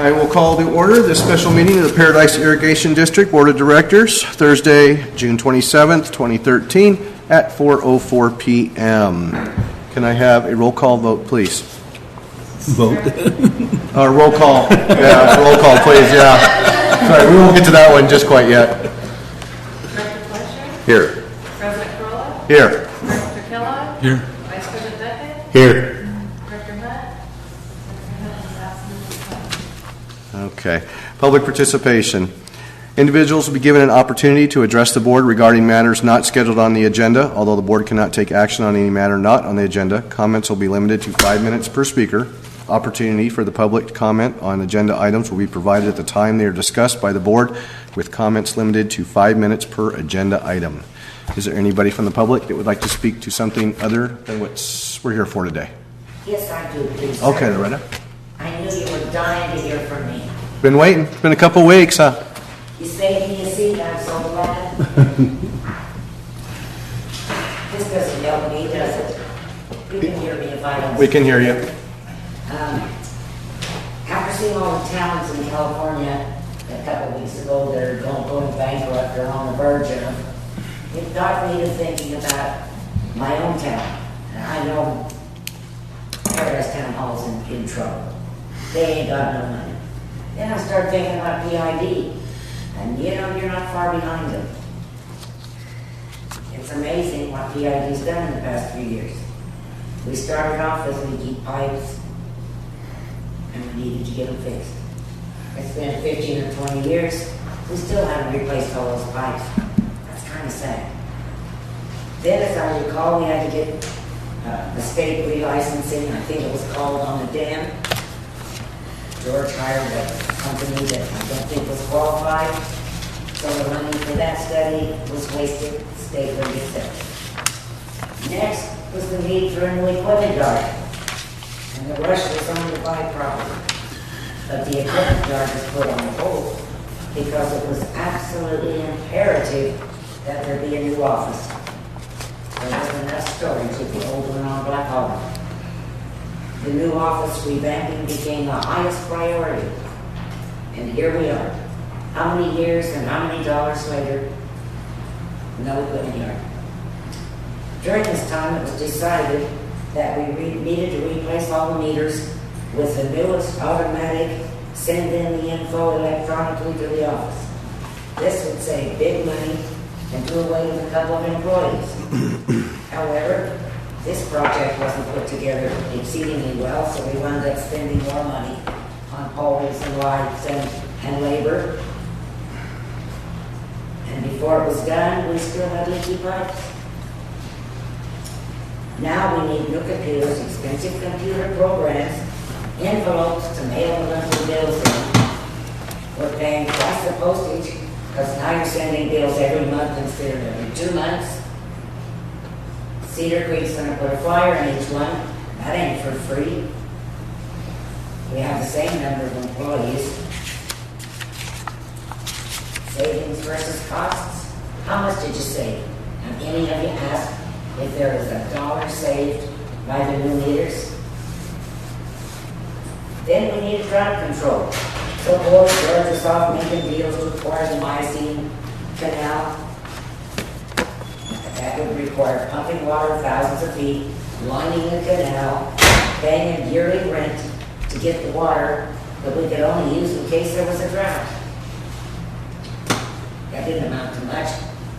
I will call to order this special meeting of the Paradise Irrigation District Board of Directors, Thursday, June 27th, 2013, at 4:04 p.m. Can I have a roll call vote, please? Vote. Roll call. Yeah, roll call, please, yeah. Sorry, we won't get to that one just quite yet. Director Fletcher? Here. President Corolla? Here. Director Kellogg? Here. Vice President Beckett? Here. Director Hunt? Director Hunt is absent. Okay. Public participation. Individuals will be given an opportunity to address the board regarding matters not scheduled on the agenda. Although the board cannot take action on any matter not on the agenda, comments will be limited to 5 minutes per speaker. Opportunity for the public to comment on agenda items will be provided at the time they are discussed by the board, with comments limited to 5 minutes per agenda item. Is there anybody from the public that would like to speak to something other than what we're here for today? Yes, I do, please. Okay, sir. Loretta. I knew you were dying to hear from me. Been waiting. It's been a couple weeks, huh? You saved me a seat, I'm so glad. This doesn't help me, does it? You can hear me if I don't. We can hear you. After seeing all the towns in California a couple of weeks ago that are going bankrupt or on the verge of, it got me to thinking about my own town. And I know Paradise Town Hall's in trouble. They ain't got no money. Then I started thinking about PID. And you know, you're not far behind them. It's amazing what PID's done in the past few years. We started off as leaky pipes, and we needed to get them fixed. It's been 15 or 20 years, we still haven't replaced all those pipes. That's kind of sad. Then, as I recall, we had to get the state relicensing, I think it was called, on the dam. George hired a company that I don't think was qualified, so the money for that study was wasted. The state wouldn't accept it. Next was the need for a new equipment yard, and the rush was on to buy property. But the equipment yard was put on hold because it was absolutely imperative that there be a new office. There wasn't enough storage at the old one on Black Harbor. The new office revamping became the highest priority. And here we are. How many years and how many dollars later? No equipment yard. During this time, it was decided that we needed to replace all the meters with the newest automatic send in the info electronically to the office. This would save big money and do away with a couple of employees. However, this project wasn't put together exceedingly well, so we wound up spending more money on poles and lights and labor. And before it was done, we still had leaky pipes. Now we need new computers, expensive computer programs, envelopes to mail the monthly bills in. We're paying twice the postage because now you're sending bills every month instead of every 2 months. Cedar Creek's going to put a flyer in each one. That ain't for free. We have the same number of employees. Savings versus costs. How much did you save? Have any of you asked if there was $1 saved by the new meters? Then we need drought control. So board George is off making deals to acquire the Miocene Canal. That would require pumping water thousands of feet, lining the canal, paying a yearly rent to get the water that we could only use in case there was a drought. That didn't amount to much.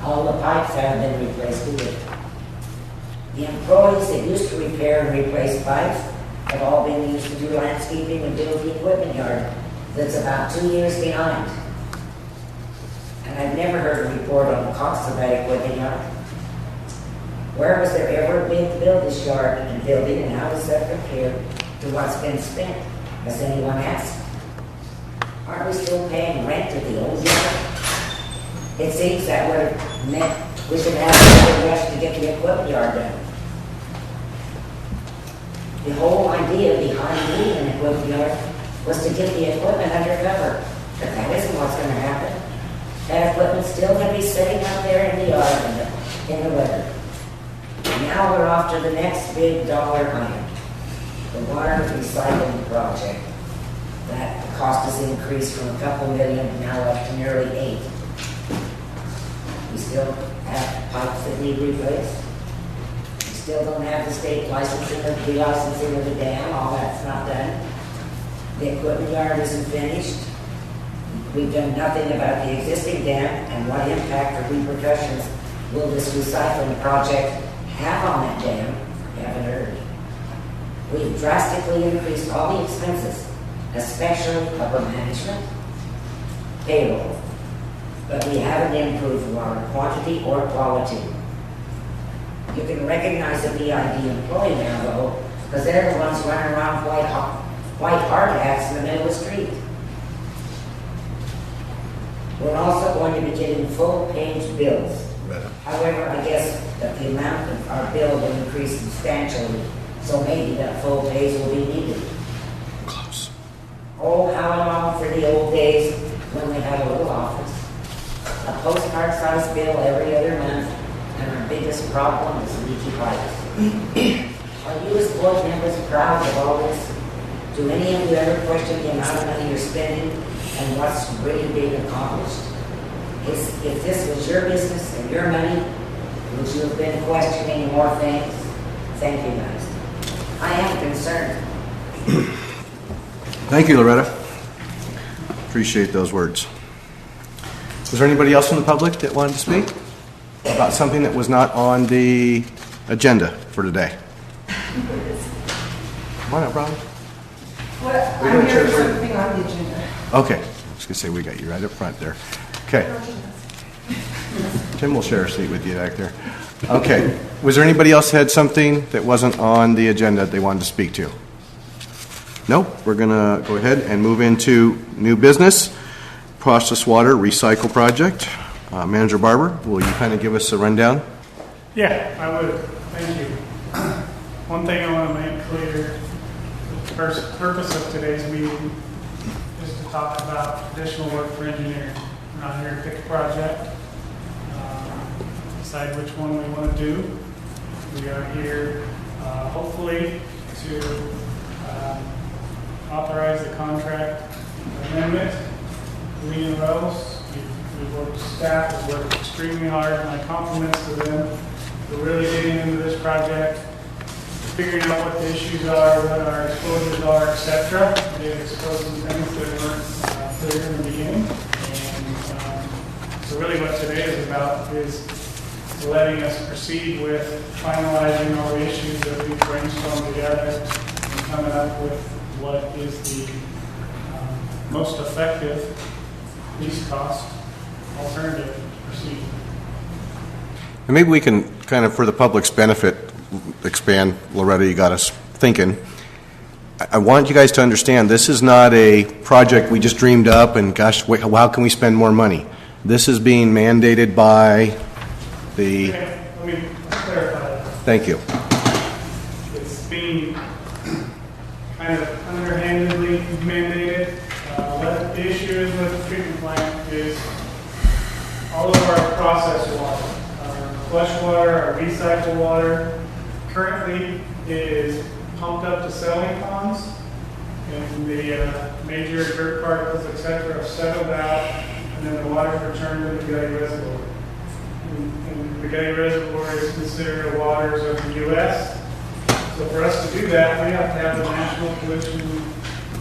All the pipes haven't been replaced either. The employees that used to repair and replace pipes have all been used to do landscaping and build the equipment yard that's about 2 years behind. And I've never heard a report on the cost of that equipment yard. Where was there ever a big build this yard and building, and how does that compare to what's been spent? Has anyone asked? Aren't we still paying rent at the old yard? It seems that would have meant we should have a rush to get the equipment yard done. The whole idea behind leaving an equipment yard was to get the equipment under cover. But that isn't what's going to happen. That equipment's still going to be sitting out there in the yard in the weather. Now we're off to the next big dollar item, the water recycling project. That cost has increased from a couple million now up to nearly 8. We still have pipes that need replaced. We still don't have the state licensing or relicensing of the dam. All that's not done. The equipment yard isn't finished. We've done nothing about the existing dam and what impact or repercussions will this recycling project have on that dam? We haven't heard. We've drastically increased all the expenses, especially upper management, payroll, but we haven't improved water quantity or quality. You can recognize a BID employee now, though, because they're the ones running around white hard hats in the middle of the street. We're also going to be getting full-page bills. However, I guess that the amount of our bill will increase substantially, so maybe that full page will be needed. Close. Oh, how long for the old days when we had a little office. A postcard-sized bill every other month, and our biggest problem is leaky pipes. Are you as board members proud of all this? Do any of you ever question the amount of money you're spending and what's really being accomplished? If this was your business and your money, would you have been questioning more things? Thank you, guys. I am concerned. Thank you, Loretta. Appreciate those words. Was there anybody else from the public that wanted to speak about something that was not on the agenda for today? Come on up, Robin. I'm here for something on the agenda. Okay. I was going to say, we got you right up front there. Okay. Tim will share a seat with you back there. Okay. Was there anybody else had something that wasn't on the agenda that they wanted to speak to? No? We're going to go ahead and move into new business, process water recycle project. Manager Barber, will you kind of give us a rundown? Yeah, I would. Thank you. One thing I want to make clear, the first purpose of today's meeting is to talk about additional work for engineering. We're not here to pick a project, decide which one we want to do. We are here hopefully to authorize the contract amendment. Lee and Rose, staff has worked extremely hard. My compliments to them for really getting into this project, figuring out what the issues are, what our exposures are, etc. They've exposed some things that weren't clear in the beginning. And so really what today is about is letting us proceed with finalizing all the issues that we've brainstormed together and coming up with what is the most effective, least cost alternative to proceed. And maybe we can kind of, for the public's benefit, expand. Loretta, you got us thinking. I want you guys to understand this is not a project we just dreamed up and gosh, how can we spend more money? This is being mandated by the... Okay, let me clarify that. Thank you. It's being kind of underhandedly mandated. What the issue is with the treatment plant is all of our processed water, our flush water, our recycled water, currently is pumped up to settling ponds, and the major dirt particles, etc., are settled out, and then the water is returned to the Gully Reservoir. And the Gully Reservoir is considered the waters of the U.S. So for us to do that, we have to have the National Pollution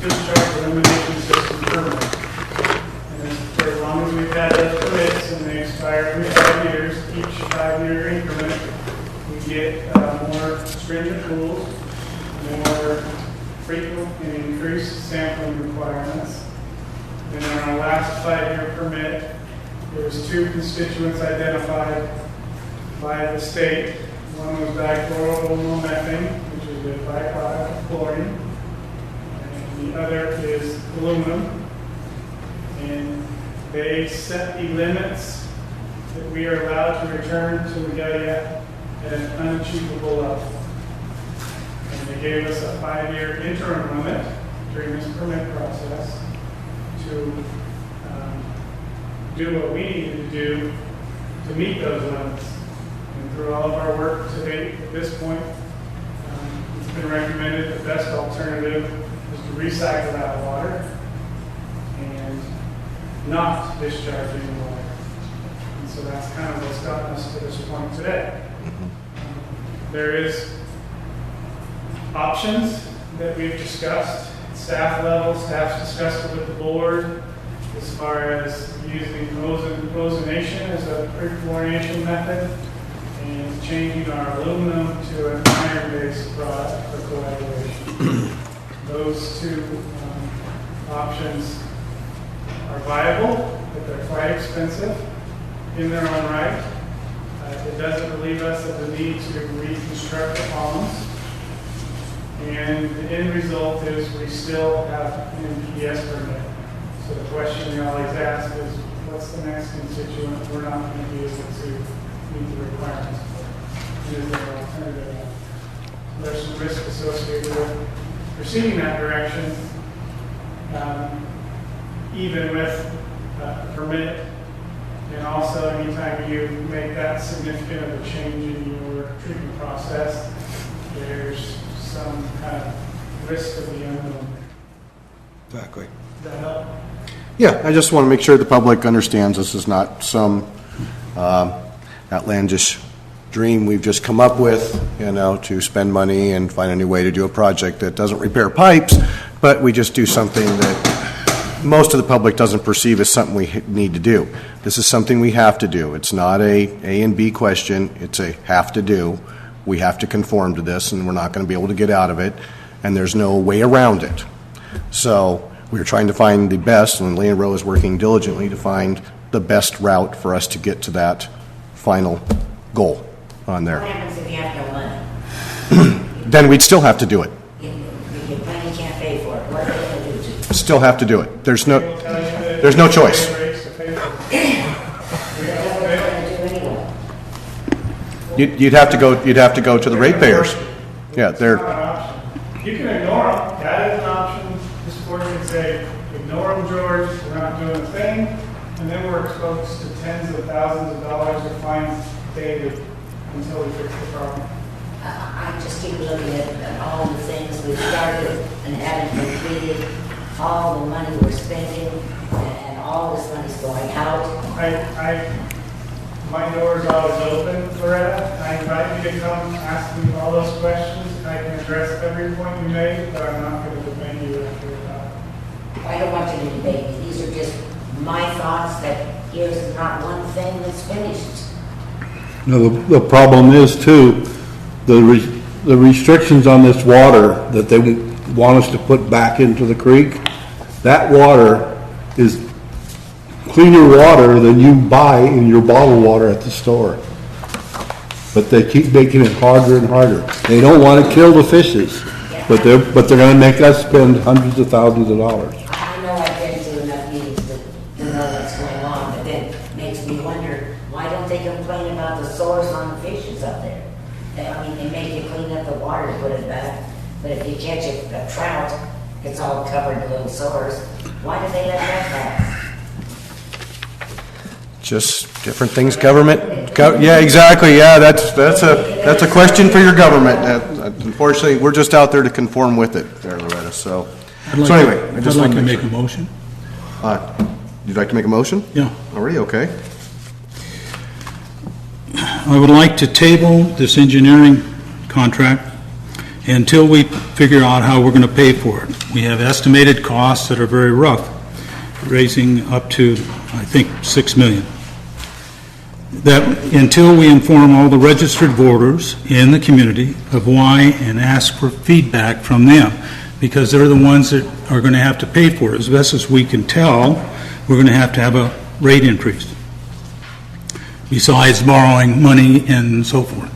Discharge Elimination System permit. And for as long as we've had those permits, and they expire every 5 years, each 5-year increment, we get more stringent rules, more frequent and increased sampling requirements. And in our last 5-year permit, there was 2 constituents identified by the state. One was dichloromethane, which is a byproduct of chlorine, and the other is aluminum. And they set the limits that we are allowed to return to Magalia at an unachievable level. And they gave us a 5-year interim limit during this permit process to do what we needed to do to meet those limits. And through all of our work to date at this point, it's been recommended the best alternative is to recycle that water. not discharging water. And so that's kind of what's gotten us to this point today. There is options that we've discussed, staff level, staff's discussed it with the board, as far as using ozonation as a pre-chlorination method, and changing our aluminum to an iron-based product for coagulation. Those two options are viable, but they're quite expensive in their own right. It doesn't relieve us of the need to reconstruct the ponds. And the end result is we still have an NPS permit. So the question we always ask is, what's the next constituent we're not going to be able to meet the requirements for? Is there an alternative? There's some risk associated with proceeding that direction, even with a permit. And also, anytime you make that significant of a change in your treatment process, there's some kind of risk of the unknown. Exactly. Does that help? Yeah, I just want to make sure the public understands this is not some outlandish dream we've just come up with, to spend money and find a new way to do a project that doesn't repair pipes, but we just do something that most of the public doesn't perceive as something we need to do. This is something we have to do. It's not a and B question. It's a have to do. We have to conform to this, and we're not going to be able to get out of it, and there's no way around it. So we're trying to find the best, and Lane Rowe is working diligently to find the best route for us to get to that final goal on What there. happens if you have no money? Then we'd still have to do it. If your money can't pay for it, what are they going to do to you? Still have to do it. There's We'll no tell you that there's no choice. rates to pay for it. That's what they're going to do anyway. You'd have to go to the ratepayers. Yeah, It's they're not an option. You can ignore them. That is an option. This board can say, ignore them, George. We're not doing a thing. And then we're exposed to tens of thousands of dollars of fines daily until we fix the problem. I just keep looking at all the things we've started and haven't completed, all the money we're spending, and all this money's going out. My door is always open, Loretta. I invite you to come ask me all those questions. I can address every point you made, but I'm not going to debate you after you're done. I don't want you to debate me. These are just my thoughts that here's not one thing that's finished. The problem is too, the restrictions on this water that they want us to put back into the creek, that water is cleaner water than you buy in your bottled water at the store. But they keep making it harder and harder. They don't want to kill the fishes, but they're going to make us spend hundreds of thousands of dollars. I know I've been to enough meetings to know what's going on, but then it makes me wonder, why don't they complain about the sores on the fishes up there? I mean, they make you clean up the water to put it back, but if you catch a trout, it's all covered in little sores. Why do they let that happen? just different things government. Yeah, exactly. Yeah, that's a question for your government. Unfortunately, we're just out there to conform with it, there, Loretta. So anyway, I just I'd like wanted to make make a motion. You'd like to make a motion? Yeah. Already? Okay. I would like to table this engineering contract until we figure out how we're going to pay for it. We have estimated costs that are very rough, raising up to, I think, $6 million. That until we inform all the registered voters in the community of why and ask for feedback from them, because they're the ones that are going to have to pay for it. As best as we can tell, we're going to have a rate increase, besides borrowing money and so forth.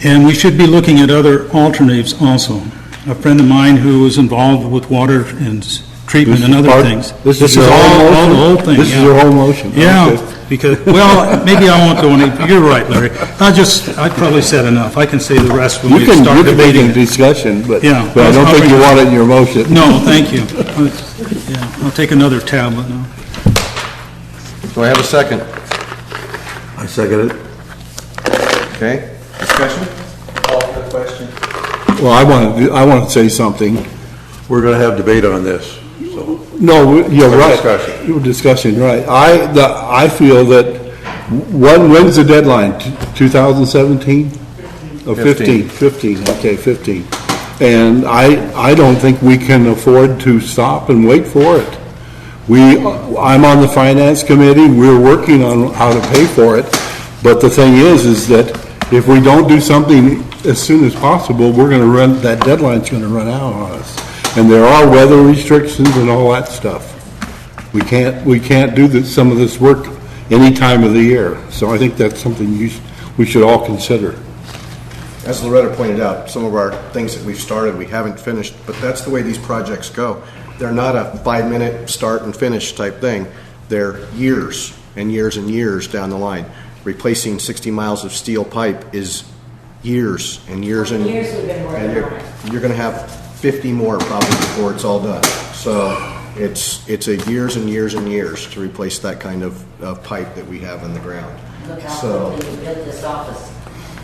And we should be looking at other alternatives also. A friend of mine who was involved with water and treatment and other things. This is all your whole motion? the whole thing. This is your whole motion? Yeah, Okay. because, well, maybe I won't go any, you're right, Larry. I probably said enough. I can say the rest when we You start can make debating a it. discussion, but Yeah. I don't think you want it in your motion. No, thank you. Yeah, I'll take another tablet now. Do I have a second? I second it. Okay. Discussion? Call for the question. Well, I want to say something. we're gonna have debate on this, so. No, you're Or right. discussion. You're discussing, right. I feel that, when's the deadline? 2017? Oh, 15, okay, 15. And I don't think we can afford to stop and wait for it. I'm on the finance committee, we're working on how to pay for it, but the thing is that if we don't do something as soon as possible, that deadline's gonna run out on us. And there are weather restrictions and all that stuff. We can't do some of this work any time of the year, so I think that's something we should all consider. As Loretta pointed out, some of our things that we've started, we haven't finished, but that's the way these projects go. They're not a 5-minute start and finish type thing. They're years and years and years down the line. Replacing 60 miles of steel pipe is years and years and Years we've been working and on it. you're going to have 50 more probably before it's all done. So it's a years and years and years to replace that kind of pipe that we have in the ground. Look how So quickly we built this office.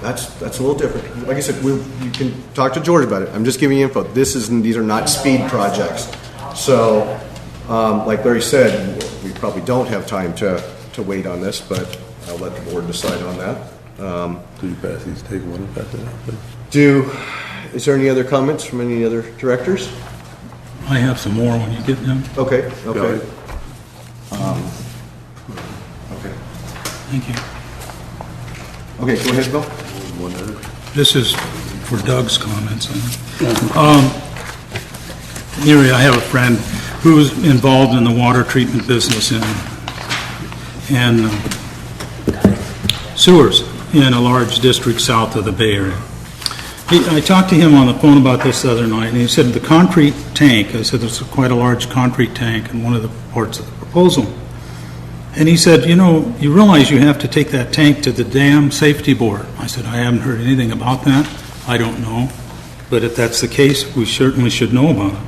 that's a little different. Like I said, you can talk to George about it. I'm just giving you info. These are not speed projects. So, like Larry said, we probably don't have time to wait on this, but I'll let the board decide on that. Could you pass these, take one and pass it out, please? Is there any other comments from any other directors? I have some more when you get them. Okay. Okay. Okay. Thank you. Okay, go ahead, Bill. This is for Doug's comments. Here I have a friend who's involved in the water treatment business and sewers in a large district south of the Bay Area. I talked to him on the phone about this the other night, and he said the concrete tank, I said there's quite a large concrete tank in one of the parts of the proposal. And he said, you realize you have to take that tank to the dam safety board. I said, I haven't heard anything about that. I don't know. But if that's the case, we certainly should know about it.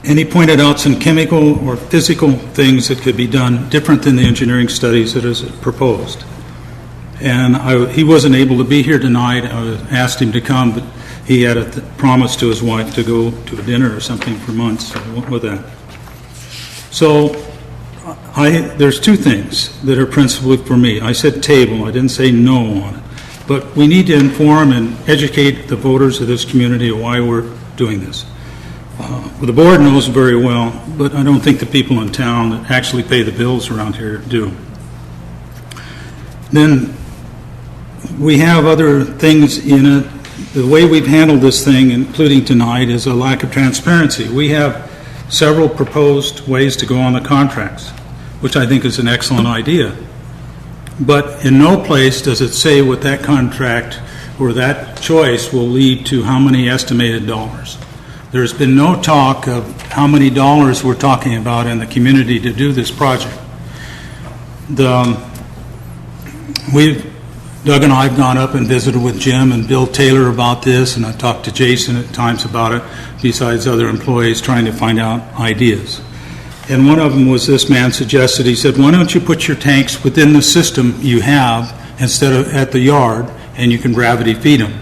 And he pointed out some chemical or physical things that could be done different than the engineering studies that is proposed. And he wasn't able to be here tonight. I asked him to come, but he had a promise to his wife to go to a dinner or something for months, so I went with that. So there's two things that are principally for me. I said table, I didn't say no on it. But we need to inform and educate the voters of this community of why we're doing this. The board knows very well, but I don't think the people in town that actually pay the bills around here do. Then we have other things in it. The way we've handled this thing, including tonight, is a lack of transparency. We have several proposed ways to go on the contracts, which I think is an excellent idea. But in no place does it say what that contract or that choice will lead to how many estimated dollars. There's been no talk of how many dollars we're talking about in the community to do this project. Doug and I have gone up and visited with Jim and Bill Taylor about this, and I've talked to Jason at times about it, besides other employees trying to find out ideas. And one of them was this man suggested, he said, why don't you put your tanks within the system you have instead of at the yard, and you can gravity feed them.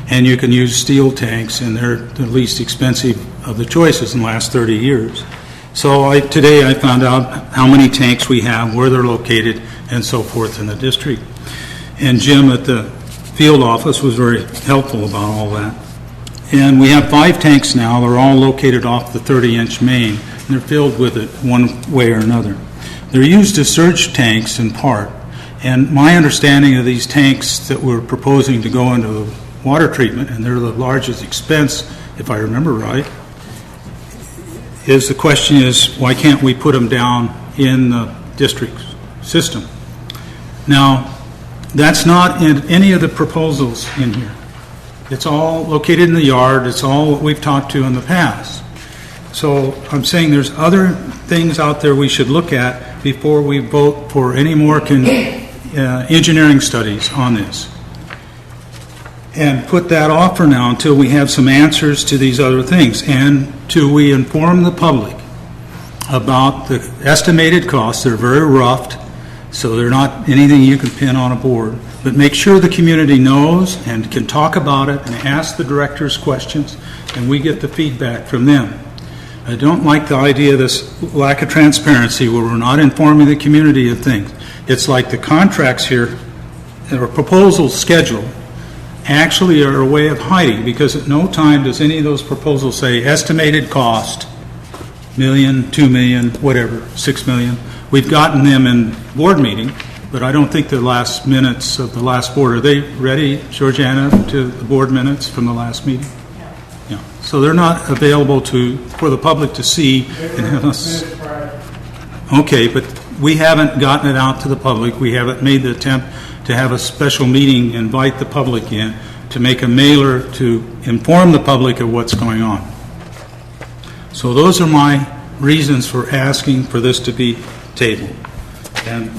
And you can use steel tanks, and they're the least expensive of the choices in the last 30 years. So today I found out how many tanks we have, where they're located, and so forth in the district. And Jim at the field office was very helpful about all that. And we have 5 tanks now. They're all located off the 30-inch main. And they're filled with it one way or another. They're used as surge tanks in part. And my understanding of these tanks that we're proposing to go into water treatment, and they're the largest expense, if I remember right, is the question is, why can't we put them down in the district system? Now, that's not in any of the proposals in here. It's all located in the yard. It's all what we've talked to in the past. So I'm saying there's other things out there we should look at before we vote for any more engineering studies on this. And put that off for now until we have some answers to these other things, and till we inform the public about the estimated costs. They're very rough, so they're not anything you can pin on a board. but make sure the community knows and can talk about it and ask the directors questions, and we get the feedback from them. I don't like the idea of this lack of transparency where we're not informing the community of things. It's like the contracts here, or proposal schedule, actually are a way of hiding, because at no time does any of those proposals say estimated cost, $1 million, $2 million, whatever, $6 million. We've gotten them in board meeting, but I don't think the last minutes of the last board, are they ready, Georgiana, to the board minutes from the last meeting? Yeah. So they're not available for the public to see. And have us. Okay, but we haven't gotten it out to the public. We haven't made the attempt to have a special meeting, invite the public in, to make a mailer to inform the public of what's going on. So those are my reasons for asking for this to be tabled. And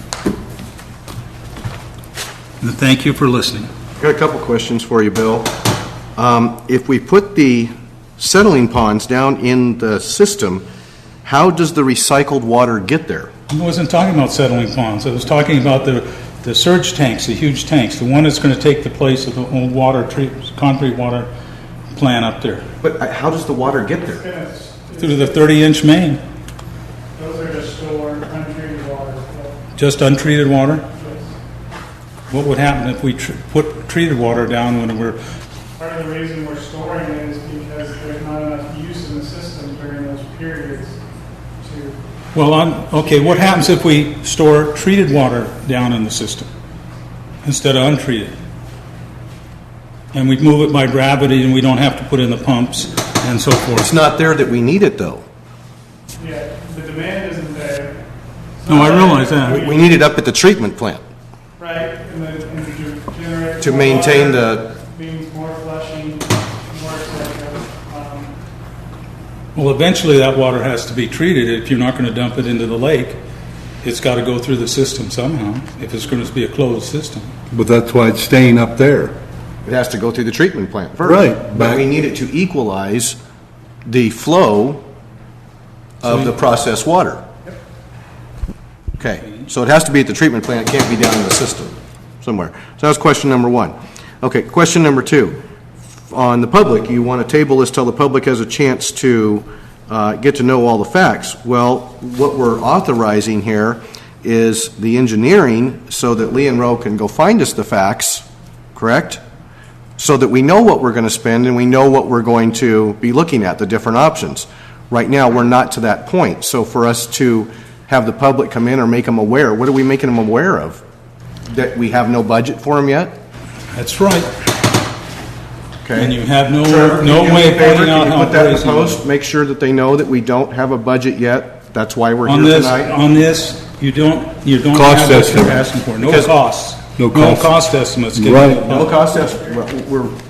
thank you for listening. I've got a couple questions for you, Bill. If we put the settling ponds down in the system, how does the recycled water get there? I wasn't talking about settling ponds. I was talking about the surge tanks, the huge tanks, the one that's going to take the place of the old concrete water plant up there. But how does the water get there? Through the 30-inch main. Those are just stored untreated water. Just untreated water? Yes. What would happen if we put treated water down when we're... Part of the reason we're storing it is because there's not enough use in the system during those periods to... Well, okay, what happens if we store treated water down in the system instead of untreated? And we move it by gravity and we don't have to put in the pumps and so forth. It's not there that we need it, though. Yeah, the demand isn't there. It's No, not I realize that. We need it up at the treatment plant Right, and to generate... to more maintain water, the... means more flushing, more etc. Well, eventually that water has to be treated. If you're not going to dump it into the lake, it's got to go through the system somehow, if it's going to be a closed system. But that's why it's staying up there. It has to go through the treatment plant first. Right. But we need it to equalize the flow of the processed water. Okay, so it has to be at the treatment plant. It can't be down in the system somewhere. So that's question number one. Okay, question number two. On the public, you want to table this till the public has a chance to get to know all the facts. Well, what we're authorizing here is the engineering so that Lee and Rowe can go find us the facts, correct? So that we know what we're going to spend and we know what we're going to be looking at, the different options. Right now, we're not to that point. So for us to have the public come in or make them aware, what are we making them aware of? That we have no budget for them yet? That's right. Okay. And you have no Trevor, can you do me way a of favor? pointing out Can you how put that in the crazy it is. post? Make sure that they know that we don't have a budget yet. That's why we're On here this, tonight. on this, you don't Cost have what you're estimate. asking for. No Because- costs. No cost. cost estimates. given Right. to the No public. cost estimate.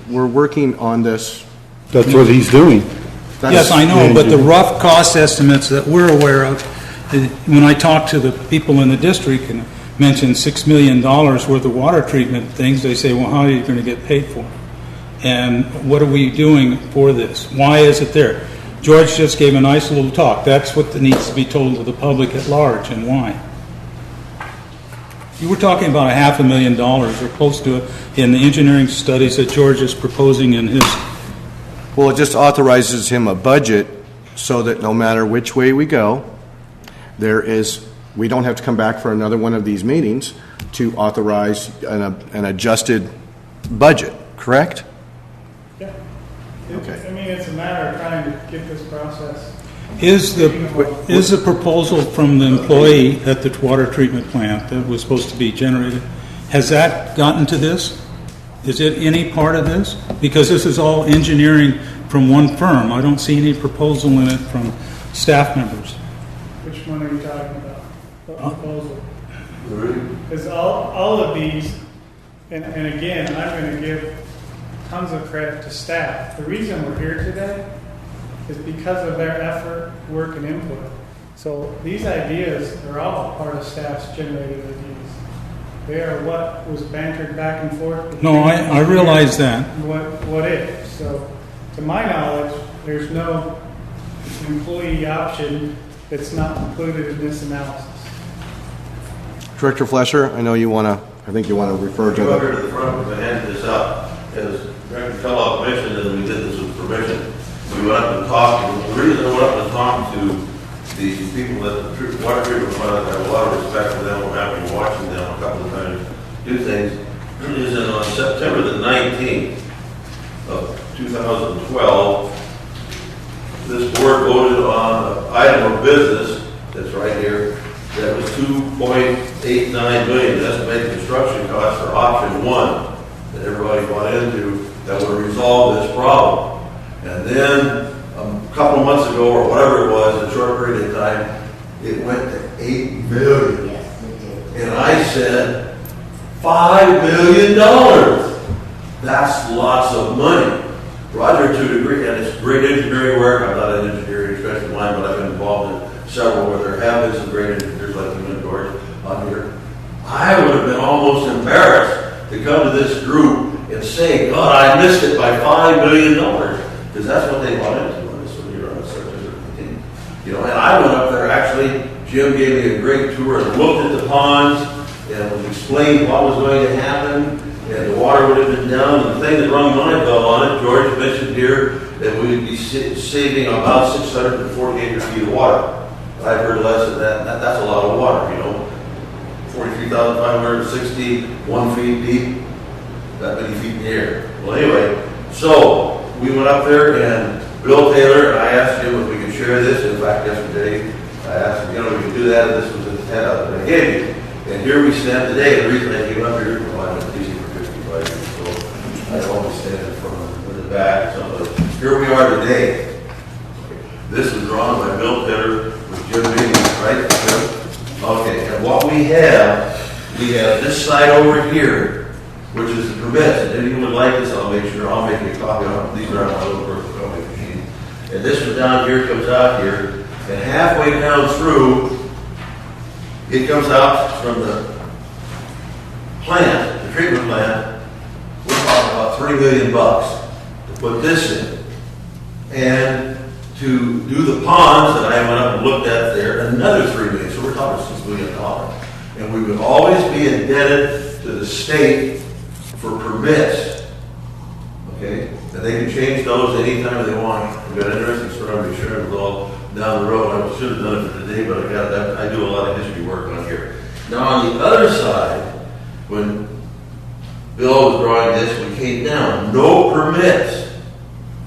We're working on this. That's what he's doing. Yes, I know, but the rough cost estimates that we're aware of, when I talk to the people in the district and mention $6 million worth of water treatment things, they say, well, how are you going to get paid for it? And what are we doing for this? Why is it there? George just gave a nice little talk. That's what needs to be told to the public at large, and why. You were talking about $500,000 or close to it in the engineering studies that George is proposing in his... Well, it just authorizes him a budget so that no matter which way we go, we don't have to come back for another one of these meetings to authorize an adjusted budget, correct? Yeah. Okay. I mean, it's a matter of trying to get this process. Is the proposal from the employee at the water treatment plant that was supposed to be generated, has that gotten to this? Is it any part of this? Because this is all engineering from one firm. I don't see any proposal in it from staff members. Which one are you talking about? What proposal? Because all of these, and again, I'm going to give tons of credit to staff. The reason we're here today is because of their effort, work, and input. So these ideas are all part of staff's generated ideas. They are what was bantered back and forth. No, I realize that. What if? So, to my knowledge, there's no employee option that's not included in this analysis. Director Flesher, I know you want to, I think you want to refer to Go over the... to the front, we're going to hand this out. As Director Kellogg mentioned, and we did this with permission, we went up and talked, and the reason I went up and talked to the people that the water treatment plant, I have a lot of respect for them, we're happy watching them a couple of times do things, is that on September the 19th of 2012, this board voted on an item of business, that's right here, that was $2.89 million, estimated construction cost for option 1 that everybody bought into that would resolve this problem. And then a couple of months ago, or whatever it was, in a short period of time, it went to $8 million. Yes, we did. And I said, $5 million. That's lots of money. Roger, to a degree, and it's great engineering work. I'm not an engineering specialist line, but I've been involved in several where there have been some great engineers like you and George on here. I would have been almost embarrassed to come to this group and say, God, I missed it by $5 million. Because that's what they bought into on this when you're on a such a team. You know, and I went up there, actually, Jim gave me a great tour and looked at the ponds and explained what was going to happen. And the water would have been down. And the thing that rung my bell on it, George mentioned here that we'd be saving about 640 acre-feet of water. I've heard less than that. That's a lot of water, you know. 43,561 feet deep, that many feet in the air. Well, anyway, so we went up there and Bill Taylor, and I asked him if we could share this. In fact, yesterday, I asked him, you know, we could do that, and this was in the handout that I gave you. And here we stand today. The reason I came up here, well, I've been teaching for 55 years, so I always stand in front of the back. So here we are today. This was drawn by Bill Taylor with Jim Bean, right? Jim? Okay, and what we have this side over here, which is the permits. And if you would like this, I'll make sure, I'll make you a copy of them. These are on my little personal copy machine. And this one down here comes out here, and halfway down through, it comes out from the plant, the treatment plant. We're talking about $3 million to put this in. And to do the ponds that I went up and looked at there, another $3 million. So we're talking $6 million. And we would always be indebted to the state for permits. Okay? And they can change those anytime they want. We've got interesting story to share with all down the road. I should have done it for today, but I do a lot of history work on here. Now on the other side, when Bill was drawing this, we came down. No permits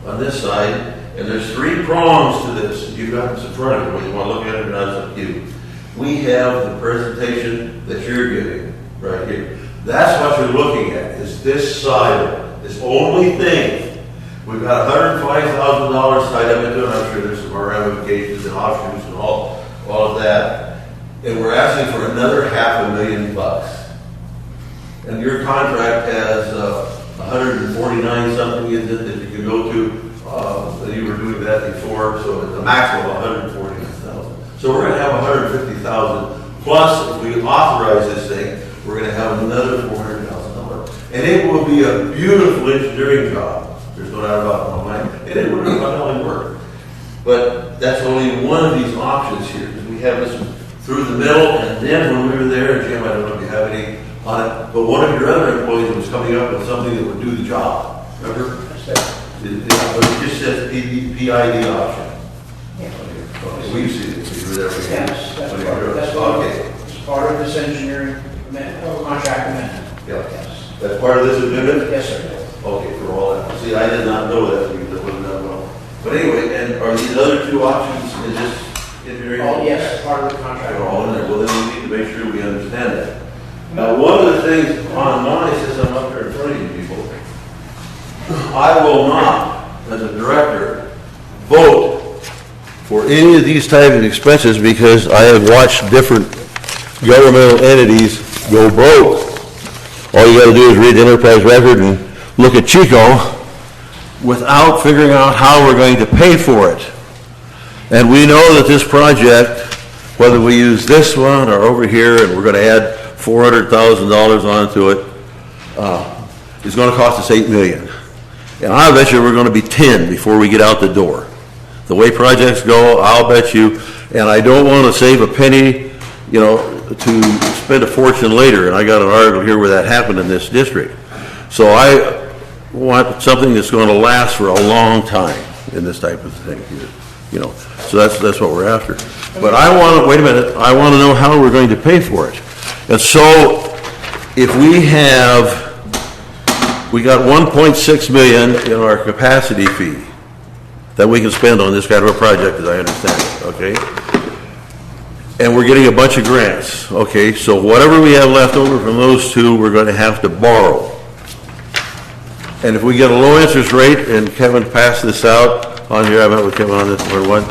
on this side. And there's 3 prongs to this. You've got this in front of you. Whether you want to look at it or not, it's up to you. We have the presentation that you're giving right here. That's what you're looking at, is this side of it. This only thing. We've got $105,000 tied up into it. I'm sure there's some more ramifications and offshoots and all of that. And we're asking for another $500,000. And your contract has 149 something in it that you can go to. You were doing that before, so it's a maximum of $149,000. So we're going to have $150,000 plus. If we authorize this thing, we're going to have another $400,000, and it will be a beautiful engineering job. There's no doubt about it in my mind, and it will be fundamentally work. But that's only one of these options here, because we have this through the middle, and then when we were there, Jim, I don't know if you have any on it, but one of your other employees was coming up with something that would do the job. Remember? But it just says PID option. Okay, we see it. Yes, that's part of this engineering contract amendment. Yeah. Yes. That's part of this amendment? Yes, sir. Okay, for all that. See, I did not know that because it wasn't that well. But anyway, and are these other 2 options in this engineering? Oh, yes, part of the contract. They're all in there. Well, then we need to make sure we understand that. Now, one of the things on mine, since I'm up there in front of you people, I will not, as a director, vote for any of these type of expenses because I have watched different governmental entities go broke. All you got to do is read the enterprise record and look at Chico without figuring out how we're going to pay for it. And we know that this project, whether we use this one or over here, and we're going to add $400,000 onto it, is going to cost us $8 million. And I bet you we're going to be 10 before we get out the door. The way projects go, I'll bet you, and I don't want to save a penny, you know, to spend a fortune later, and I got an article here where that happened in this district. So I want something that's going to last for a long time in this type of thing here, you know. So that's what we're after. But I want to, wait a minute, I want to know how we're going to pay for it. And so if we got 1.6 million in our capacity fee that we can spend on this kind of a project, as I understand it, okay? And we're getting a bunch of grants, okay? So whatever we have left over from those two, we're going to have to borrow. And if we get a low interest rate, and Kevin passed this out on here, I met with Kevin on this, or what?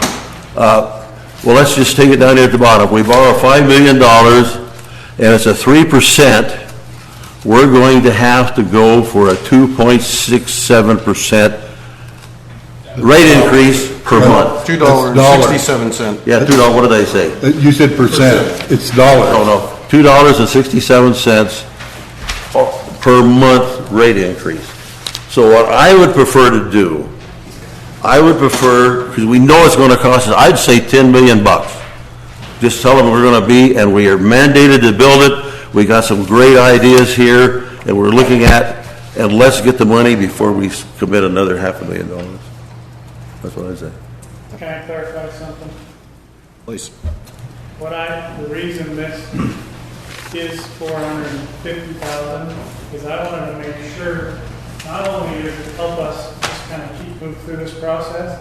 Well, let's just take it down here at the bottom. We borrow $5 million, and it's a 3%. We're going to have to go for a 2.67% rate increase per month. $2.67. Yeah, $2, what did I say? You said percent, it's dollars. Oh, no, $2.67 per month rate increase. So what I would prefer to do, because we know it's going to cost us, I'd say $10 million. Just tell them we're going to be, and we are mandated to build it. We got some great ideas here, and we're looking at, and let's get the money before we commit another $500,000. That's what I say. Can I clarify something? Please. The reason this is $450,000 is I wanted to make sure not only does it help us just kind of keep moving through this process,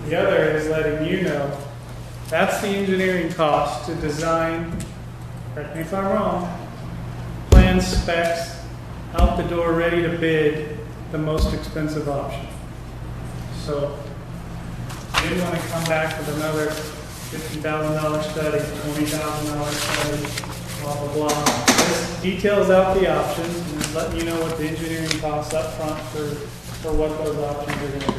the other is letting you know that's the engineering cost to design, correct me if I'm wrong, plans, specs, out the door, ready to bid, the most expensive option. So I didn't want to come back with another $50,000 study, $20,000 study, blah, blah, blah. This details out the options and is letting you know what the engineering costs up front for what those options are going to be.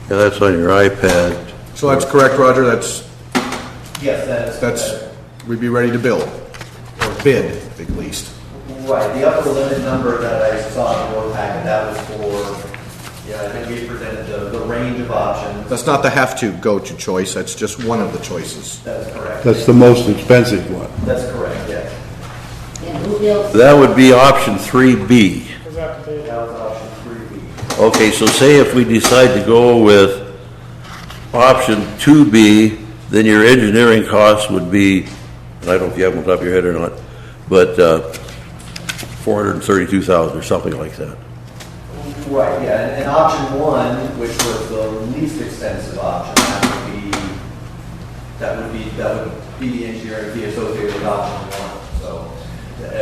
Yeah, that's on your iPad. So that's correct, Roger, that's, Yes, that's, we'd be ready to build, or bid, at least. Right, the upper limit number that I saw in the board packet, that was for, yeah, I think we presented the range of options. That's not the have-to-go-to choice, that's just one of the choices. That is correct. That's the most expensive one. That's correct, yes. And who builds? That would be option 3B. Does that have to be- That was option 3B. Okay, so say if we decide to go with option 2B, then your engineering costs would be, I don't know if you have them on top of your head or not, but $432,000 or something like that. Right, yeah, and option 1, which was the least expensive option, that would be the engineering fee associated with option 1. So,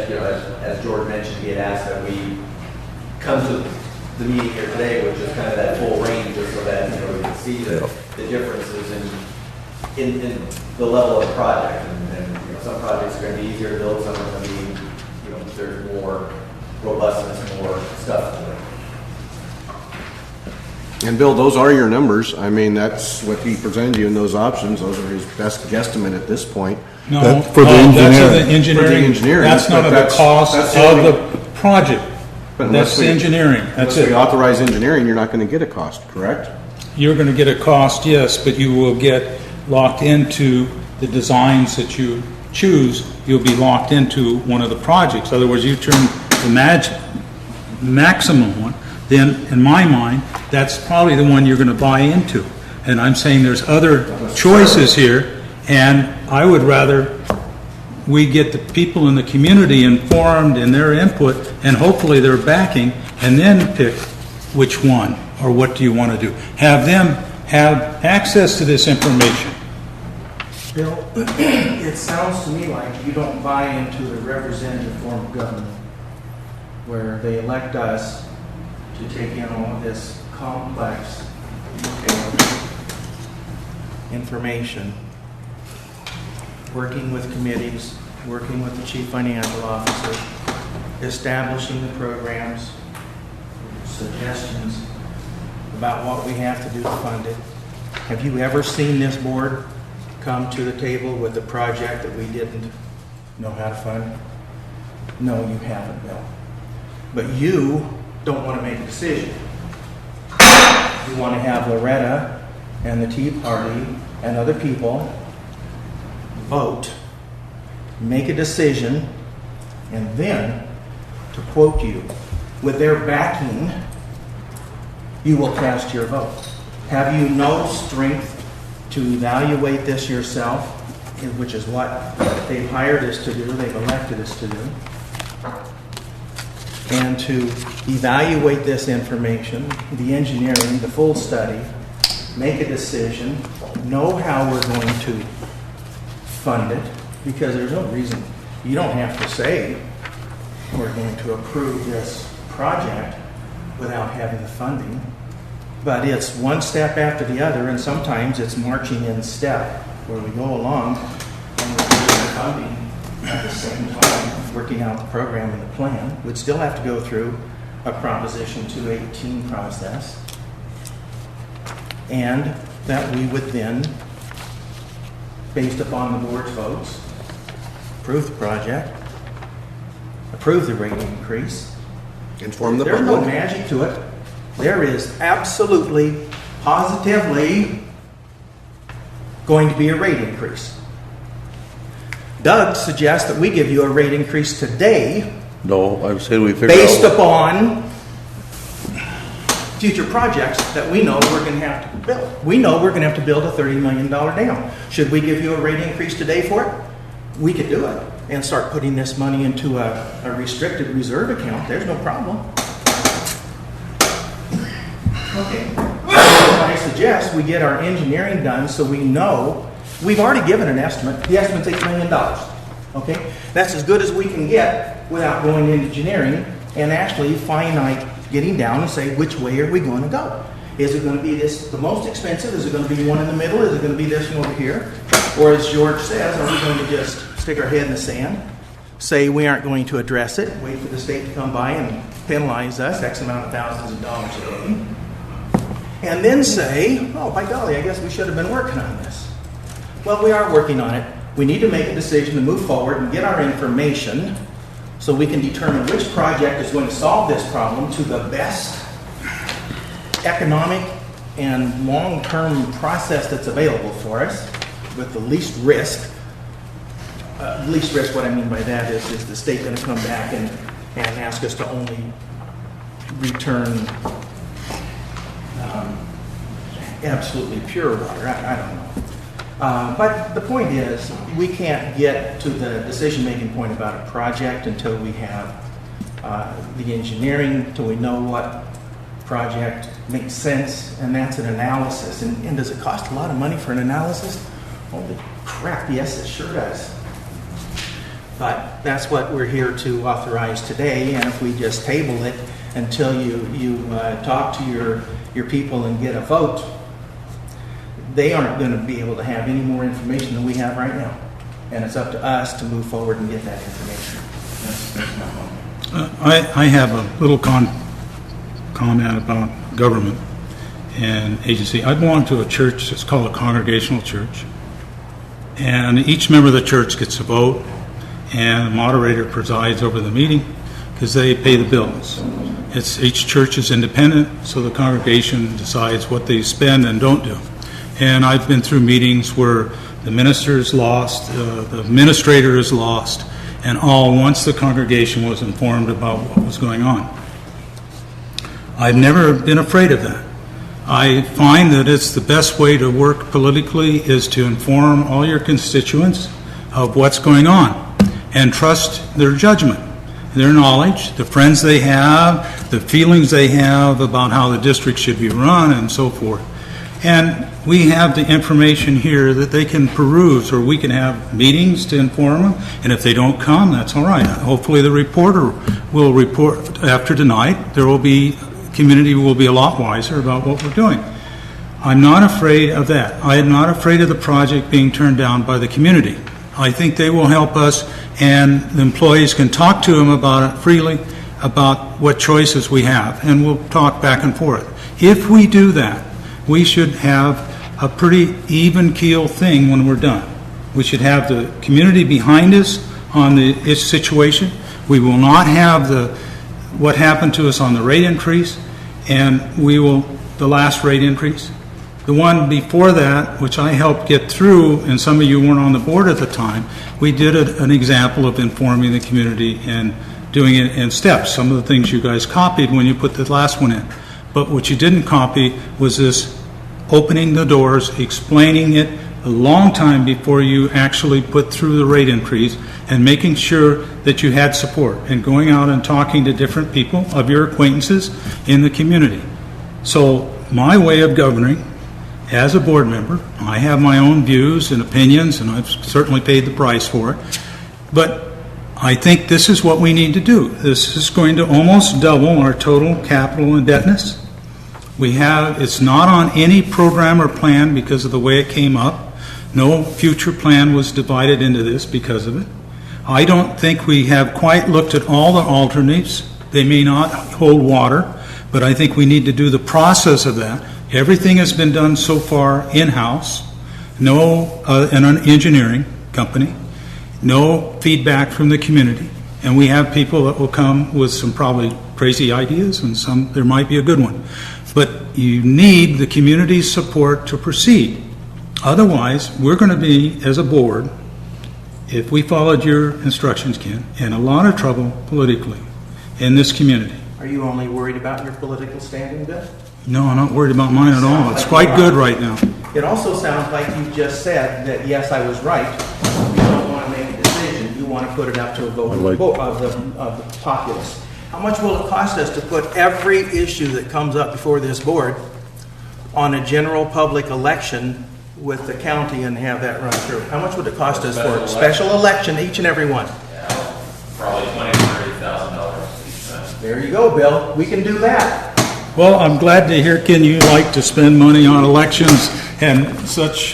you know, as George mentioned, he had asked that we come to the meeting here today with just kind of that full range, just so that, you know, we can see the differences in the level of the project. And you know, some projects are going to be easier to build, some are going to be, you know, there's more robustness, more stuff to it. And Bill, those are your numbers, I mean, that's what he presented you in those options, those are his best guesstimate at this point. No, That's for the that's engineering. the engineering. For the engineering, That's not but the that's- cost that's of the only- the project. But unless That's we- engineering, that's Unless we it. authorize engineering, you're not going to get a cost, correct? You're going to get a cost, yes, but you will get locked into the designs that you choose. You'll be locked into one of the projects. In other words, you turn the maximum one, then in my mind, that's probably the one you're going to buy into. And I'm saying there's other choices here, and I would rather we get the people in the community informed in their input and hopefully their backing, and then pick which one or what do you want to do. Have them have access to this information. Bill, it sounds to me like you don't buy into the representative form of government, where they elect us to take in all of this complex, detailed information, working with committees, working with the chief financial officer, establishing the programs, suggestions about what we have to do to fund it. Have you ever seen this board come to the table with a project that we didn't know how to fund? No, you haven't, Bill. But you don't want to make a decision. You want to have Loretta and the Tea Party and other people vote, make a decision, And then, to quote you, with their backing, you will cast your vote. Have you no strength to evaluate this yourself, which is what they've hired us to do, they've elected us to do, and to evaluate this information, the engineering, the full study, make a decision, know how we're going to fund it, because there's no reason, you don't have to say we're going to approve this project without having the funding. But it's one step after the other, and sometimes it's marching in step, where we go along and we're getting the funding at the same time, working out the program and the plan. We'd still have to go through a Proposition 218 process, and that we would then, based upon the board's votes, approve the project, approve the rate increase. Inform the There's no public. magic to it. There is absolutely, positively going to be a rate increase. Doug suggests that we give you a rate increase today No, I'm saying we figure based out. upon future projects that we know we're going to have to build. We know we're going to have to build a $30 million dam. Should we give you a rate increase today for it? We could do it and start putting this money into a restricted reserve account. There's no problem. Okay. I suggest we get our engineering done so we know. We've already given an estimate. The estimate's $8 million. Okay? That's as good as we can get without going into engineering and actually finite getting down and say, which way are we going to go? Is it going to be this, the most expensive? Is it going to be one in the middle? Is it going to be this one over here? Or as George says, are we going to just stick our head in the sand, say we aren't going to address it, wait for the state to come by and penalize us X amount of thousands of dollars a day, and then say, oh, by golly, I guess we should have been working on this. Well, we are working on it. We need to make a decision to move forward and get our information so we can determine which project is going to solve this problem to the best economic and long-term process that's available for us with the least risk. Least risk, what I mean by that is the state going to come back and ask us to only return absolutely pure water. I don't know. But the point is, we can't get to the decision-making point about a project until we have the engineering, until we know what project makes sense, and that's an analysis. And does it cost a lot of money for an analysis? Holy crap, yes, it sure does. But that's what we're here to authorize today, and if we just table it until you talk to your people and get a vote, they aren't going to be able to have any more information than we have right now. And it's up to us to move forward and get that information. That's my point. I have a little comment about government and agency. I belong to a church that's called a congregational church. And each member of the church gets a vote, and the moderator presides over the meeting because they pay the bills. Each church is independent, so the congregation decides what they spend and don't do. And I've been through meetings where the minister is lost, the administrator is lost, and all once the congregation was informed about what was going on. I've never been afraid of that. I find that it's the best way to work politically is to inform all your constituents of what's going on and trust their judgment, their knowledge, the friends they have, the feelings they have about how the district should be run and so forth. And we have the information here that they can peruse, or we can have meetings to inform them, and if they don't come, that's all right. Hopefully the reporter will report after tonight. Community will be a lot wiser about what we're doing. I'm not afraid of that. I am not afraid of the project being turned down by the community. I think they will help us, and the employees can talk to them about it freely, about what choices we have, and we'll talk back and forth. If we do that, we should have a pretty even keel thing when we're done. We should have the community behind us on the situation. We will not have what happened to us on the rate increase, and the last rate increase. The one before that, which I helped get through, and some of you weren't on the board at the time, we did an example of informing the community and doing it in steps. Some of the things you guys copied when you put the last one in. But what you didn't copy was this opening the doors, explaining it a long time before you actually put through the rate increase, and making sure that you had support, and going out and talking to different people of your acquaintances in the community. So my way of governing, as a board member, I have my own views and opinions, and I've certainly paid the price for it, but I think this is what we need to do. This is going to almost double our total capital indebtedness. It's not on any program or plan because of the way it came up. No future plan was divided into this because of it. I don't think we have quite looked at all the alternates. They may not hold water, but I think we need to do the process of that. Everything has been done so far in-house, an engineering company, no feedback from the community, and we have people that will come with some probably crazy ideas, and some there might be a good one. But you need the community's support to proceed. Otherwise, we're going to be, as a board, if we followed your instructions, Ken, in a lot of trouble politically in this community. Are you only worried about your political standing, Bill? No, I'm not worried about mine at all. It's quite good right now. It also sounds like you just said that, yes, I was right. You don't want to make a decision. You want to put it up to a vote of the populace. How much will it cost us to put every issue that comes up before this board on a general public election with the county and have that run through? How much would it cost us for a special election, each and every one? Probably $20,000 to $30,000 each time. There you go, Bill. We can do that. Well, I'm glad to hear, Ken, you like to spend money on elections and such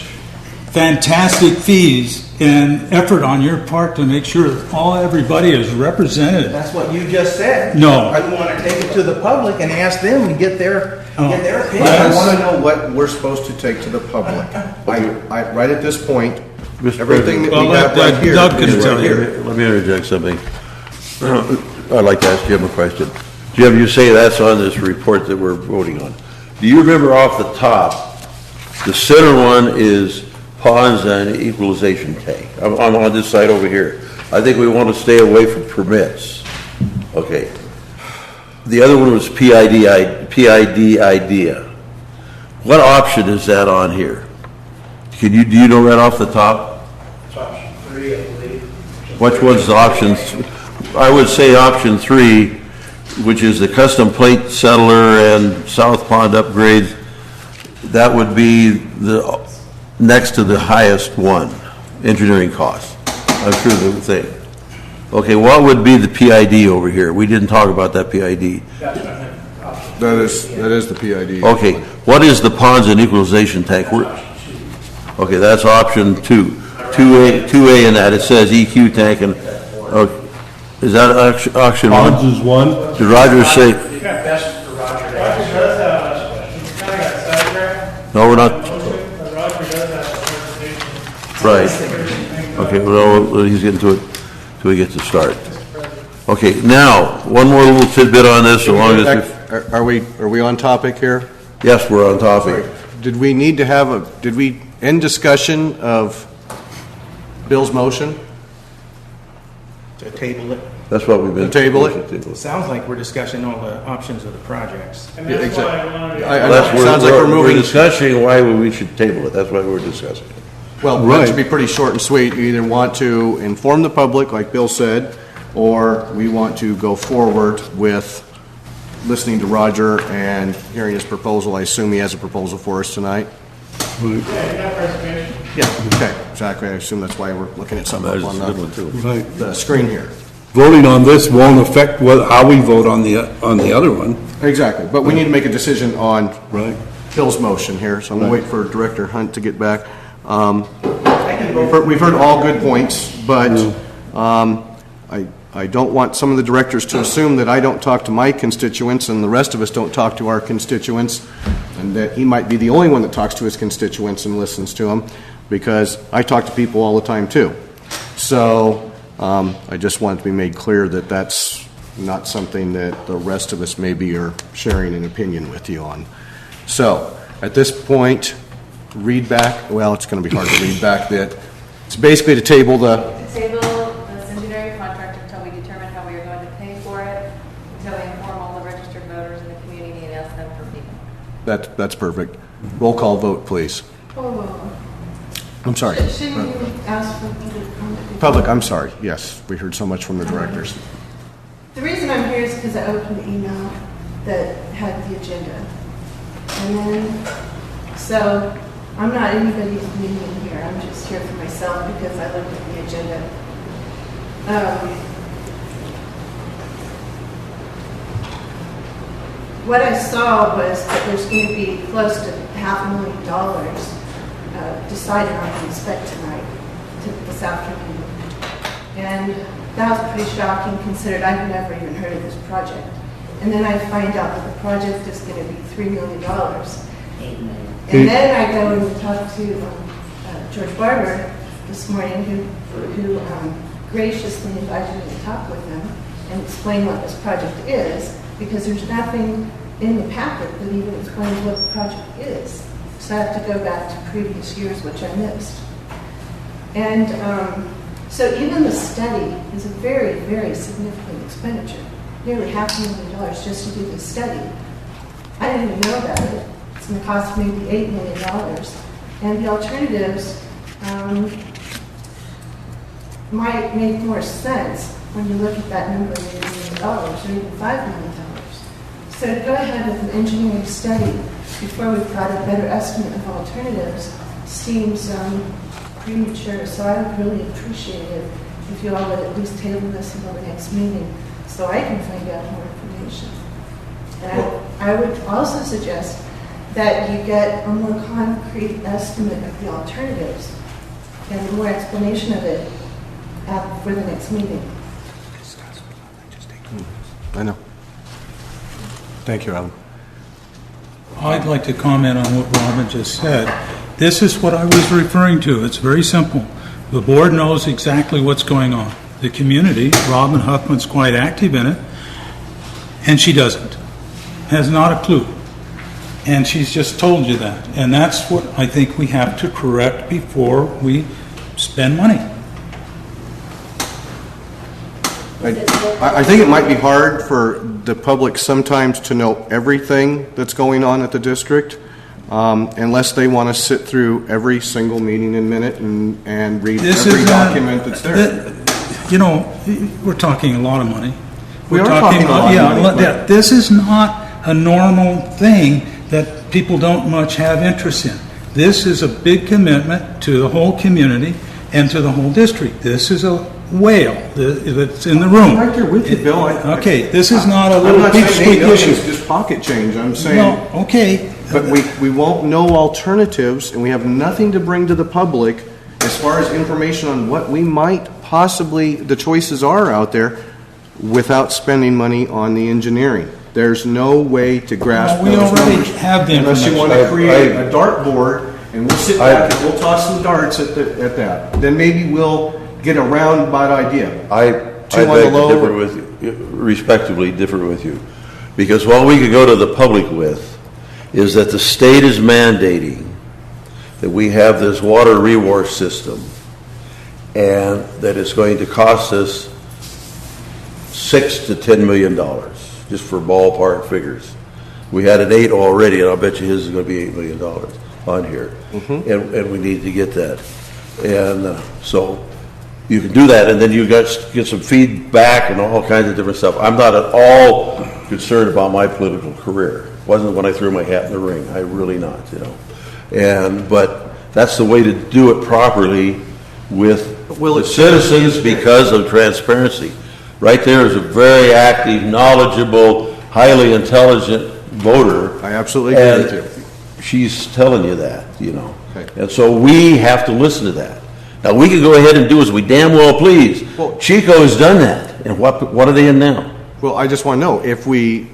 fantastic fees and effort on your part to make sure that everybody is represented. That's what you just said. No. I want to take it to the public and ask them and get their opinion. I want to know what we're supposed to take to the public. Right at this point, everything that we have right here Doug can is tell right you. here. Let me interject something. I'd like to ask Jim a question. Jim, you say that's on this report that we're voting on. Do you remember off the top, the center one is ponds and equalization tank? I'm on this side over here. I think we want to stay away from permits. Okay. The other one was PID idea. What option is that on here? Do you know that off the top? It's option 3, I believe. Which one's the option? I would say option 3, which is the custom plate settler and South Pond upgrades. That would be the next to the highest one, engineering cost. I'm sure the thing. Okay, what would be the PID over here? We didn't talk about that PID. That is the PID. Okay, what is the ponds and equalization tank? Okay, that's option 2. 2A in that, it says EQ tank and, okay. Is that option 1? Ponds is one. Did Roger say, Roger does have, he's kind of got sidetracked. no, we're not, But Roger does have a presentation. right. Okay, well, he's getting to it till we get to start. Okay, now, one more little tidbit on this, so long as Are we on topic here? yes, we're on topic. Did we need to did we end discussion of Bill's motion? To table it. That's what we've been. Table it? It sounds like we're discussing all the options of the projects. And that's why I wanted to. Sounds like we're moving. discussing why we should table it, that's why we're discussing it. Well, that should be pretty short and sweet. We either want to inform the public, like Bill said, or we want to go forward with listening to Roger and hearing his proposal. I assume he has a proposal for us tonight? Yeah, you got presentation. Yeah. Okay, exactly. I assume that's why we're looking at something up on Right. the screen here. Voting on this won't affect how we vote on the other one. Exactly, but we need to make a decision on Right. Bill's motion here, so I'm going to wait for Director Hunt to get back. We've heard all good points, but I don't want some of the directors to assume that I don't talk to my constituents and the rest of us don't talk to our constituents, and that he might be the only one that talks to his constituents and listens to them, because I talk to people all the time too. So I just want it to be made clear that that's not something that the rest of us maybe are sharing an opinion with you on. So at this point, read back, well, it's going to be hard to read back that. It's basically to table the, To table this engineering contract until we determine how we are going to pay for it, until we inform all the registered voters in the community and ask them for feedback. that's perfect. Roll call vote, please. I'm sorry. Shouldn't you ask for public comment? Public, I'm sorry. Yes, we heard so much from the directors. The reason I'm here is because I opened the email that had the agenda. And then, so I'm not anybody's minion here. I'm just here for myself because I looked at the agenda. What I saw was that there's going to be close to $500,000 decided on the spec tonight, this afternoon. And that was pretty shocking considering I've never even heard of this project. And then I find out that the project is going to be $3 million. $8 million. And then I go and talk to George Barber this morning, who graciously invited me to talk with him and explain what this project is, because there's nothing in the packet that even explains what the project is. So I have to go back to previous years, which I missed. And so even the study is a very, very significant expenditure, nearly $500,000 just to do the study. I didn't even know about it. It's going to cost maybe $8 million. And the alternatives might make more sense when you look at that number of $8 million or even $5 million. So to go ahead with an engineering study before we've got a better estimate of alternatives seems premature. So I would really appreciate it if you all would at least table this until the next meeting so I can find out more information. And I would also suggest that you get a more concrete estimate of the alternatives and more explanation of it for the next meeting. I know. Thank you, Alan. I'd like to comment on what Robin just said. This is what I was referring to. It's very simple. The board knows exactly what's going on. The community, Robin Huffman's quite active in it, and she doesn't. Has not a clue. And she's just told you that. And that's what I think we have to correct before we spend money. I think it might be hard for the public sometimes to know everything that's going on at the district unless they want to sit through every single meeting and minute and read every document that's there. You know, we're talking a lot of money. We are talking a lot of money. Yeah, this is not a normal thing that people don't much have interest in. This is a big commitment to the whole community and to the whole district. This is a whale that's in the room. I'm right there with you, Bill. Okay, this is not a little big sweet issue. It's just pocket change. I'm saying. No, okay. But we won't know alternatives, and we have nothing to bring to the public as far as information on what we might possibly, the choices are out there, without spending money on the engineering. There's no way to grasp We those already numbers. have the Unless you information. want to create a dartboard, and we'll sit back and we'll toss some darts at that. Then maybe we'll get a roundabout idea. I beg to differ with you, respectively differ with you, because what we could go to the public with is that the state is mandating that we have this water rewash system, and that it's going to cost us $6 to $10 million, just for ballpark figures. We had an 8 already, and I'll bet you his is going to be $8 million on here, and we need to get that, and so. You can do that, and then you get some feedback and all kinds of different stuff. I'm not at all concerned about my political career. Wasn't when I threw my hat in the ring. I really not, you know. But that's the way to do it properly with the citizens because of transparency. Right there is a very active, knowledgeable, highly intelligent voter. I absolutely agree with you. She's telling you that, you know. Okay. And so we have to listen to that. Now, we can go ahead and do as we damn well please. Well, Chico has done that. And what are they in now? Well, I just want to know, if we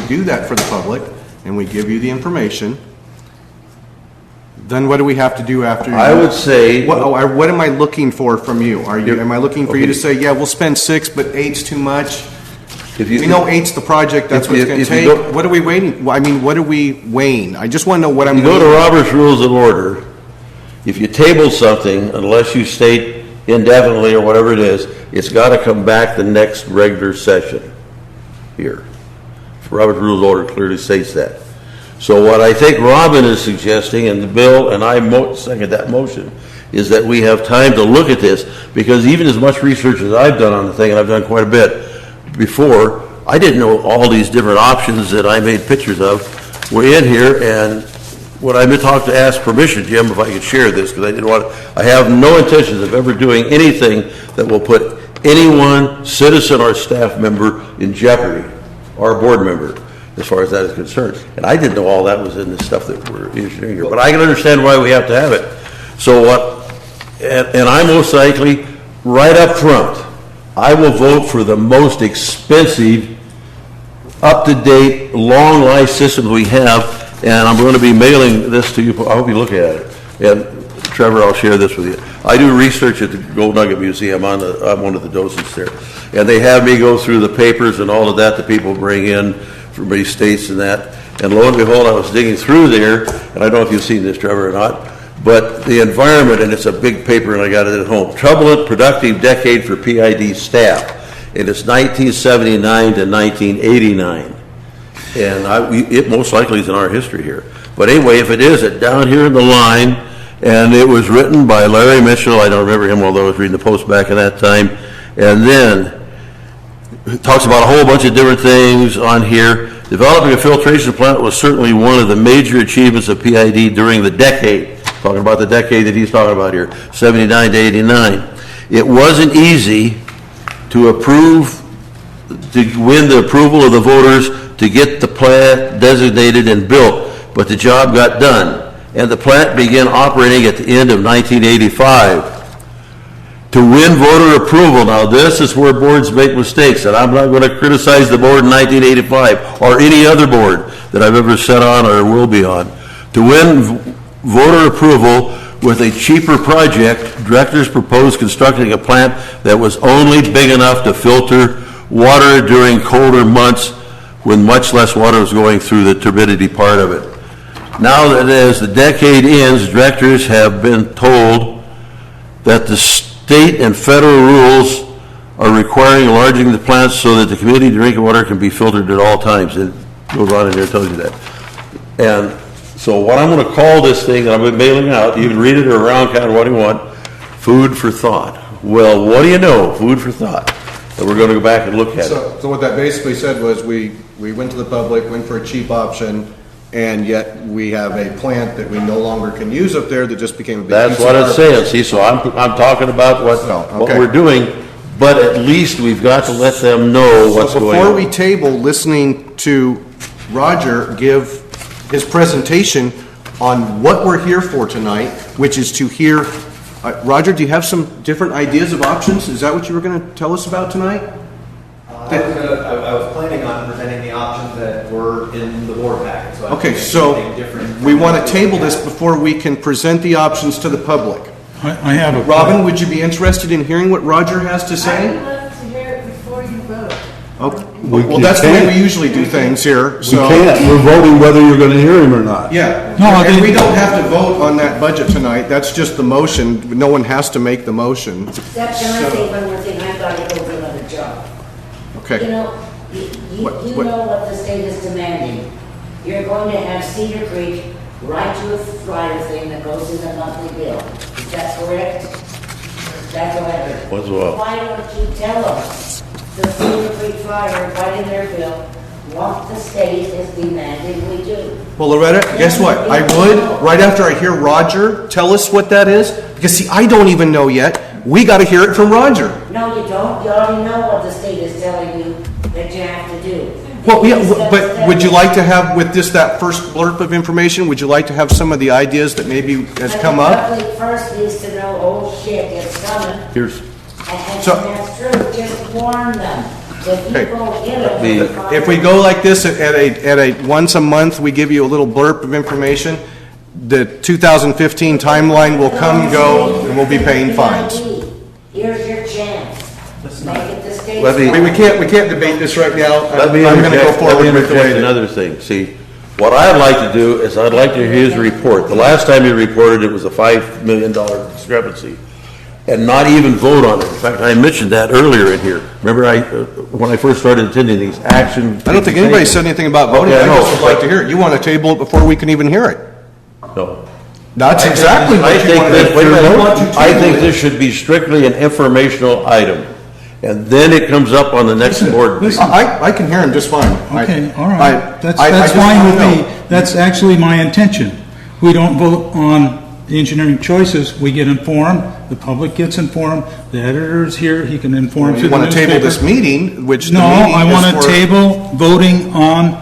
do that for the public and we give you the information, then what do we have to do after? I would say... What am I looking for from you? Am I looking for you to say, yeah, we'll spend 6, but 8's too much? If you- We know 8's the project, that's If what you- it's going to if you take. go- What are we waiting, I mean, what are we weighing? I just want to know what I'm You go to weighing. Robert's Rules of Order, if you table something, unless you state indefinitely or whatever it is, it's got to come back the next regular session here. Robert's Rules of Order clearly states that. So what I think Robin is suggesting, and the bill, and I second that motion, is that we have time to look at this, because even as much research as I've done on the thing, and I've done quite a bit before, I didn't know all these different options that I made pictures of were in here, and when I've been talked to ask permission, Jim, if I could share this, because I didn't want, I have no intentions of ever doing anything that will put anyone, citizen or staff member, in jeopardy, or a board member, as far as that is concerned. And I didn't know all that was in the stuff that we're engineering here, but I can understand why we have to have it. So what, and I most likely, right up front, I will vote for the most expensive, up-to-date, long-life system we have, and I'm going to be mailing this to you. I hope you look at it. And Trevor, I'll share this with you. I do research at the Gold Nugget Museum. I'm one of the docents there. And they have me go through the papers and all of that people bring in from many states and that. And lo and behold, I was digging through there, and I don't know if you've seen this, Trevor, or not, but the environment, and it's a big paper, and I got it at home. Turbulent, productive decade for PID staff. And it's 1979 to 1989. And it most likely is in our history here. But anyway, if it is, it's down here in the line, and it was written by Larry Mitchell. I don't remember him, although I was reading the Post back in that time. And then it talks about a whole bunch of different things on here. Developing a filtration plant was certainly one of the major achievements of PID during the decade. Talking about the decade that he's talking about here, 79 to 89. It wasn't easy to win the approval of the voters to get the plant designated and built, but the job got done, and the plant began operating at the end of 1985. To win voter approval, now this is where boards make mistakes, and I'm not going to criticize the board in 1985 or any other board that I've ever sat on or will be on. To win voter approval with a cheaper project, directors proposed constructing a plant that was only big enough to filter water during colder months when much less water was going through the turbidity part of it. Now that as the decade ends, directors have been told that the state and federal rules are requiring enlarging the plants so that the community drinking water can be filtered at all times. It goes on in there and tells you that. And so what I'm going to call this thing, and I'm mailing out, you can read it or around count, what do you want, food for thought. Well, what do you know, food for thought. And we're going to go back and look at it. So what that basically said was we went to the public, went for a cheap option, and yet we have a plant that we no longer can use up there that just became a big. That's what it's saying, see, so I'm talking about what okay. we're doing, but at least we've got to let them know what's So going on. before we table listening to Roger give his presentation on what we're here for tonight, which is to hear, Roger, do you have some different ideas of options? Is that what you were going to tell us about tonight? I was planning on presenting the options that were in the board packet. So I Okay, think so anything different- we want to table this before we can present the options to the public. I have a... Robin, would you be interested in hearing what Roger has to I say? would love to hear it before you vote. Okay. We Well, that's the way can't. we usually do things here, We so. can't, we're voting whether you're gonna hear him or not. Yeah, No, I and think- we don't have to vote on that budget tonight, that's just the motion, no one has to make the motion. Except, can I say one more thing? I thought it was another job. You Okay, know, What- you what- know what the state is demanding. You're going to have Cedar Creek write you a flyer thing that goes in the monthly bill. Is that correct? That's what I heard. What's what? Why don't you tell them the Cedar Creek flyer right in their bill, what the state is demanding we do? well, Loretta, guess what? I would, right after I hear Roger tell us what that is, because see, I don't even know yet, we gotta hear it from Roger. No, you don't. You already know what the state is telling you that you have to do. Well, yeah, but would you like to have, with this, that first blurb of information, would you like to have some of the ideas that maybe has come up? The public first needs to know, oh shit, it's coming. Here's, And So- that's true, just warn them. If Okay. you go get it. If we go like this at a, once a month, we give you a little blurb of information, the 2015 timeline will come and go, and we'll be paying fines. Here's your chance. Make it this date. Let me- I mean, we can't debate this right now. Let me I'm going to go interject- let me forward with the way interject that... another thing. See, what I'd like to do is I'd like to hear his report. The last time he reported, it was a $5 million discrepancy, and not even vote on it. In fact, I mentioned that earlier in here. Remember, when I first started attending these action... I don't think anybody said anything about voting. Okay, I I just know, would like but- to hear it. You want to table it before we can even hear it. No. That's exactly what you want to do. Wait a minute. I think this should be strictly an informational item, and then it comes up on the next board meeting. I can hear him just fine. Okay, all I- right. That's I just fine wanna with know. me. That's actually my intention. We don't vote on the engineering choices. We get informed, the public gets informed, the editor's here, he can inform through You the want to table this newspaper. meeting, which the No, meeting I want is to for... table voting on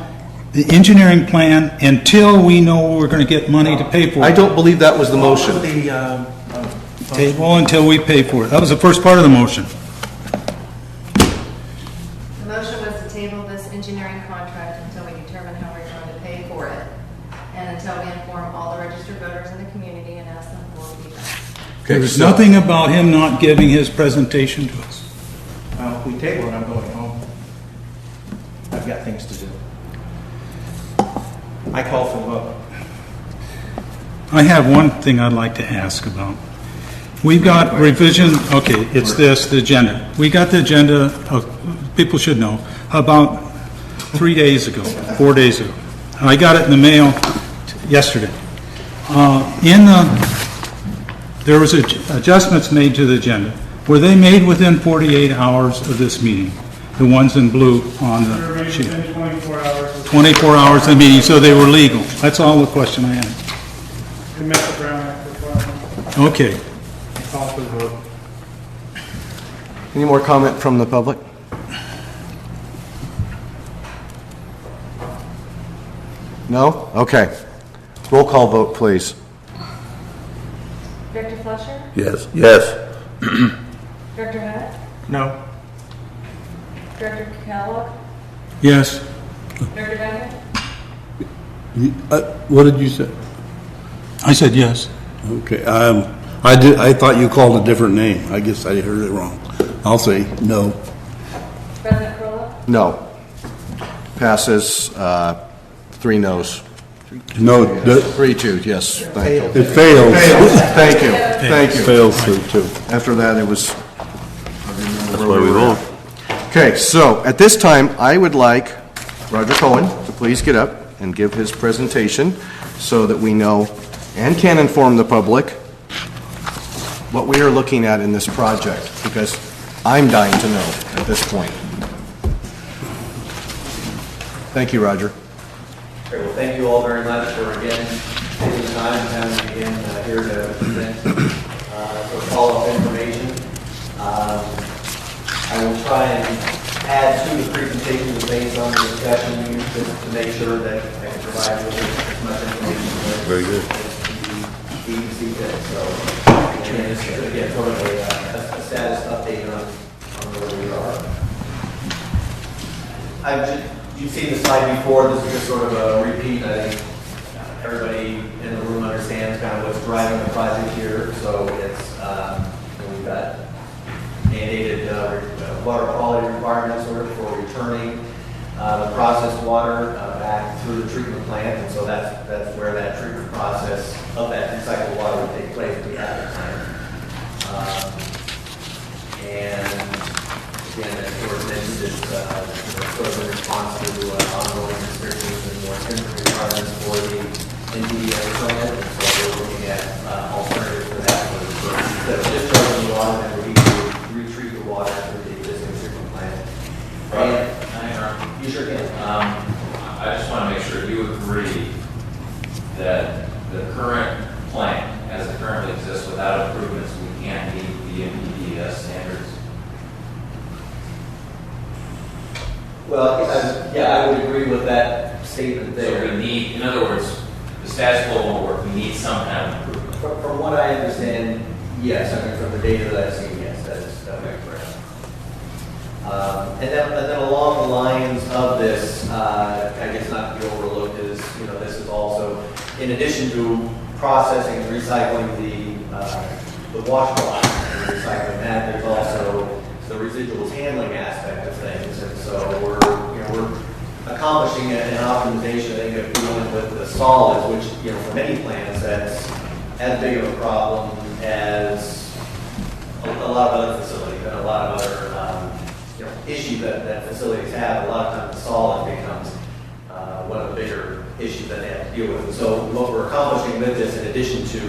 the engineering plan until we know we're going to get money to pay for I it. don't believe that was the motion. Table until we pay for it. That was the first part of the motion. The motion was to table this engineering contract until we determine how we're going to pay for it, and until we inform all the registered voters in the community and ask them for feedback. There was nothing about him not giving his presentation to us. If we table it, I'm going home. I've got things to do. I call for the vote. I have one thing I'd like to ask about. We've got revision, okay, it's this, the agenda. We got the agenda, people should know, about 3 days ago, 4 days ago. I got it in the mail yesterday. There was adjustments made to the agenda. Were they made within 48 hours of this meeting? The ones in blue on They're the made sheet? within 24 hours. 24 hours of the meeting, so they were legal. That's all the question I had. They met the Brown Act requirement. Okay. Call for the vote. Any more comment from the public? No? Okay. Roll call vote, please. Director Fletcher? Yes, yes. Director Hunt? No. Director Kellogg? Yes. Director Duncan? What did you say? I said yes. Okay, I thought you called a different name. I guess I heard it wrong. I'll say no. President Corolla? No. Passes 3 noes. No, 3-2, yes. Thank you. it fails. Thank you. Thank you. Fails 3-2. After that, it was... That's why we vote. Okay, so at this time, I would like Roger Cohen to please get up and give his presentation so that we know and can inform the public what we are looking at in this project, because I'm dying to know at this point. Thank you, Roger. Great, well, thank you all very much for again taking the time and having me again here to present for follow-up information. I will try and add to the presentation based on the discussion just to make sure that I can provide you with as much information Very good. as you see fit. So, and it's again sort of a status update on where we are. You've seen the slide before. This is just sort of a repeat. I think everybody in the room understands kind of what's driving the project here. So it's we've got mandated water quality requirements for returning the processed water back through the treatment plant, and so that's where that treatment process of that recycled water would take place at the plant. And again, as George mentioned, it's sort of in response to ongoing restrictions and more stringent requirements for the NPDES permit, and so we're looking at alternatives for that. Instead of just charging the water, then we need to retreat the water through the existing treatment plant. Right. Can I interrupt? You sure can. I just want to make sure you agree that the current plant, as it currently exists without improvements, we can't meet the NPDES standards. Well, yeah, I would agree with that statement So there. we need, in other words, the status quo won't work. We need some kind of improvement. From what I understand, yes. I mean, from the data that I've seen, yes, that is correct. And then along the lines of this, I guess not to be overlooked is, this is also, in addition to processing and recycling the wash block and recycling that, there's also the residuals handling aspect of things. And so we're accomplishing an optimization, I think, of dealing with the solids, which, for many plants, that's as big of a problem as a lot of other facilities and a lot of other issues that facilities have. A lot of times the solid becomes one of the bigger issues that they have to deal with. And so what we're accomplishing with this, in addition to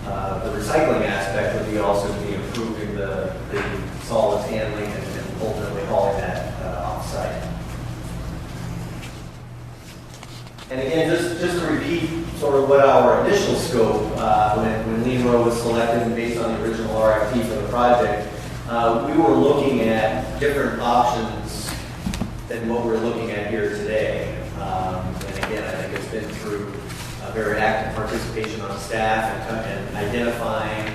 the recycling aspect, would be also be improving the solids handling and ultimately hauling that off-site. And again, just to repeat sort of what our initial scope, when Lean Row was selected and based on the original RFP for the project, we were looking at different options than what we're looking at here today. And again, I think it's been through a very active participation on staff and identifying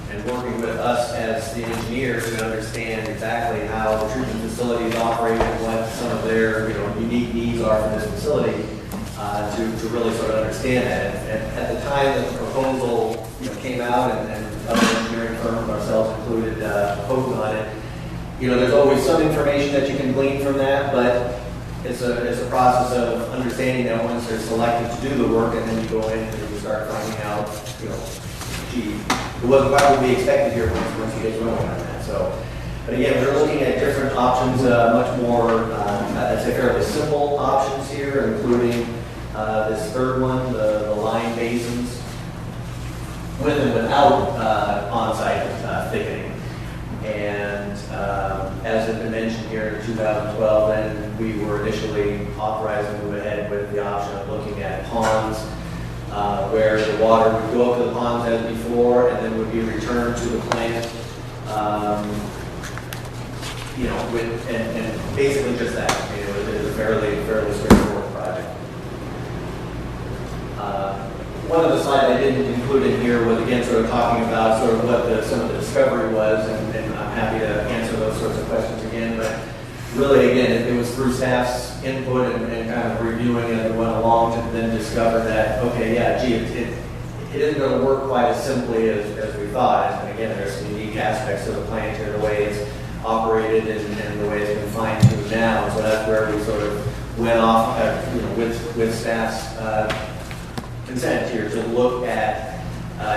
and working with us as the engineers to understand exactly how the treatment facilities operate and what some of their unique needs are for this facility. To really sort of understand that. At the time that the proposal came out and other engineering firms, ourselves included, proposed on it, there's always some information that you can glean from that, but it's a process of understanding that once they're selected to do the work, and then you go in and you start finding out, gee, it wasn't what we expected here once you get going on that. So, but again, we're looking at different options, much more, I'd say fairly simple options here, including this third one, the line basins, with and without on-site thickening. And as has been mentioned here in 2012, then we were initially authorized to move ahead with the option of looking at ponds, where the water would go up to the ponds as before, and then would be returned to the plant. And basically just that. It is a fairly straightforward project. One of the slides I didn't include in here was, again, sort of talking about sort of what some of the discovery was, and I'm happy to answer those sorts of questions again. But really, again, it was through staff's input and kind of reviewing as we went along to then discover that, okay, yeah, gee, it isn't going to work quite as simply as we thought. And again, there's some unique aspects of the plant here, the way it's operated and the way it's been fine-tuned now. So that's where we sort of went off, with staff's consent here to look at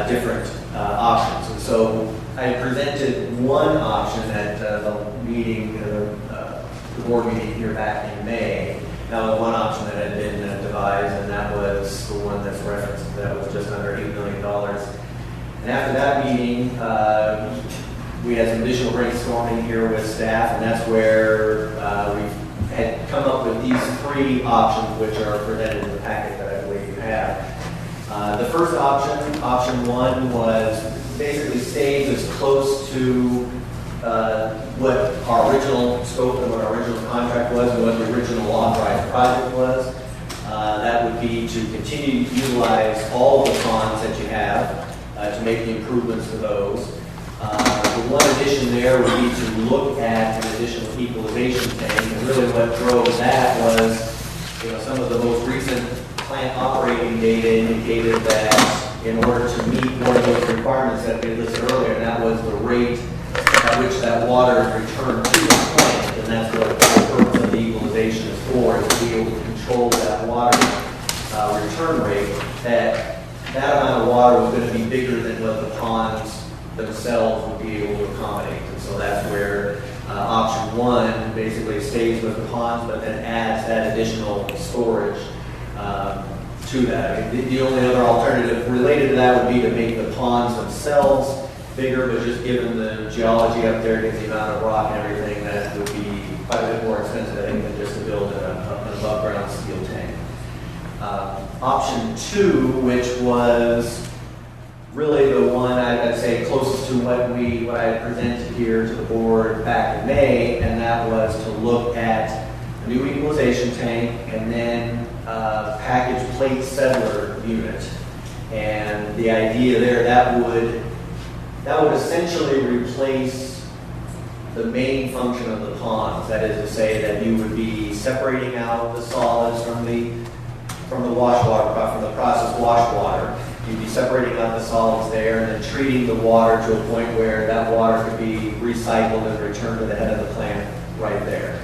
different options. And so I presented one option at the meeting, the board meeting here back in May. That was one option that had been devised, and that was the one that's referenced. That was just under $8 million. And after that meeting, we had some additional brainstorming here with staff, and that's where we had come up with these three options, which are presented in the packet that I believe you have. The first option one, was basically stays as close to what our original scope and what our original contract was and what the original authorized project was. That would be to continue to utilize all of the ponds that you have to make the improvements to those. The one addition there would be to look at an additional equalization tank, and really what drove that was, some of the most recent plant operating data indicated that in order to meet one of those requirements that we listed earlier, and that was the rate at which that water is returned to the plant, and that's what the purpose of the equalization is for, is to be able to control that water return rate, that amount of water was going to be bigger than what the ponds themselves would be able to accommodate. And so that's where option one basically stays with the ponds, but then adds that additional storage to that. I mean, the only other alternative related to that would be to make the ponds themselves bigger, but just given the geology up there, given the amount of rock and everything, that would be quite a bit more expensive, I think, than just to build an above-ground steel tank. Option two, which was really the one I'd say closest to what I had presented here to the board back in May, and that was to look at a new equalization tank and then package plate settler unit. And the idea there, that would essentially replace the main function of the ponds. That is to say that you would be separating out the solids from the wash water, from the processed wash water, you'd be separating out the solids there and then treating the water to a point where that water could be recycled and returned to the head of the plant right there.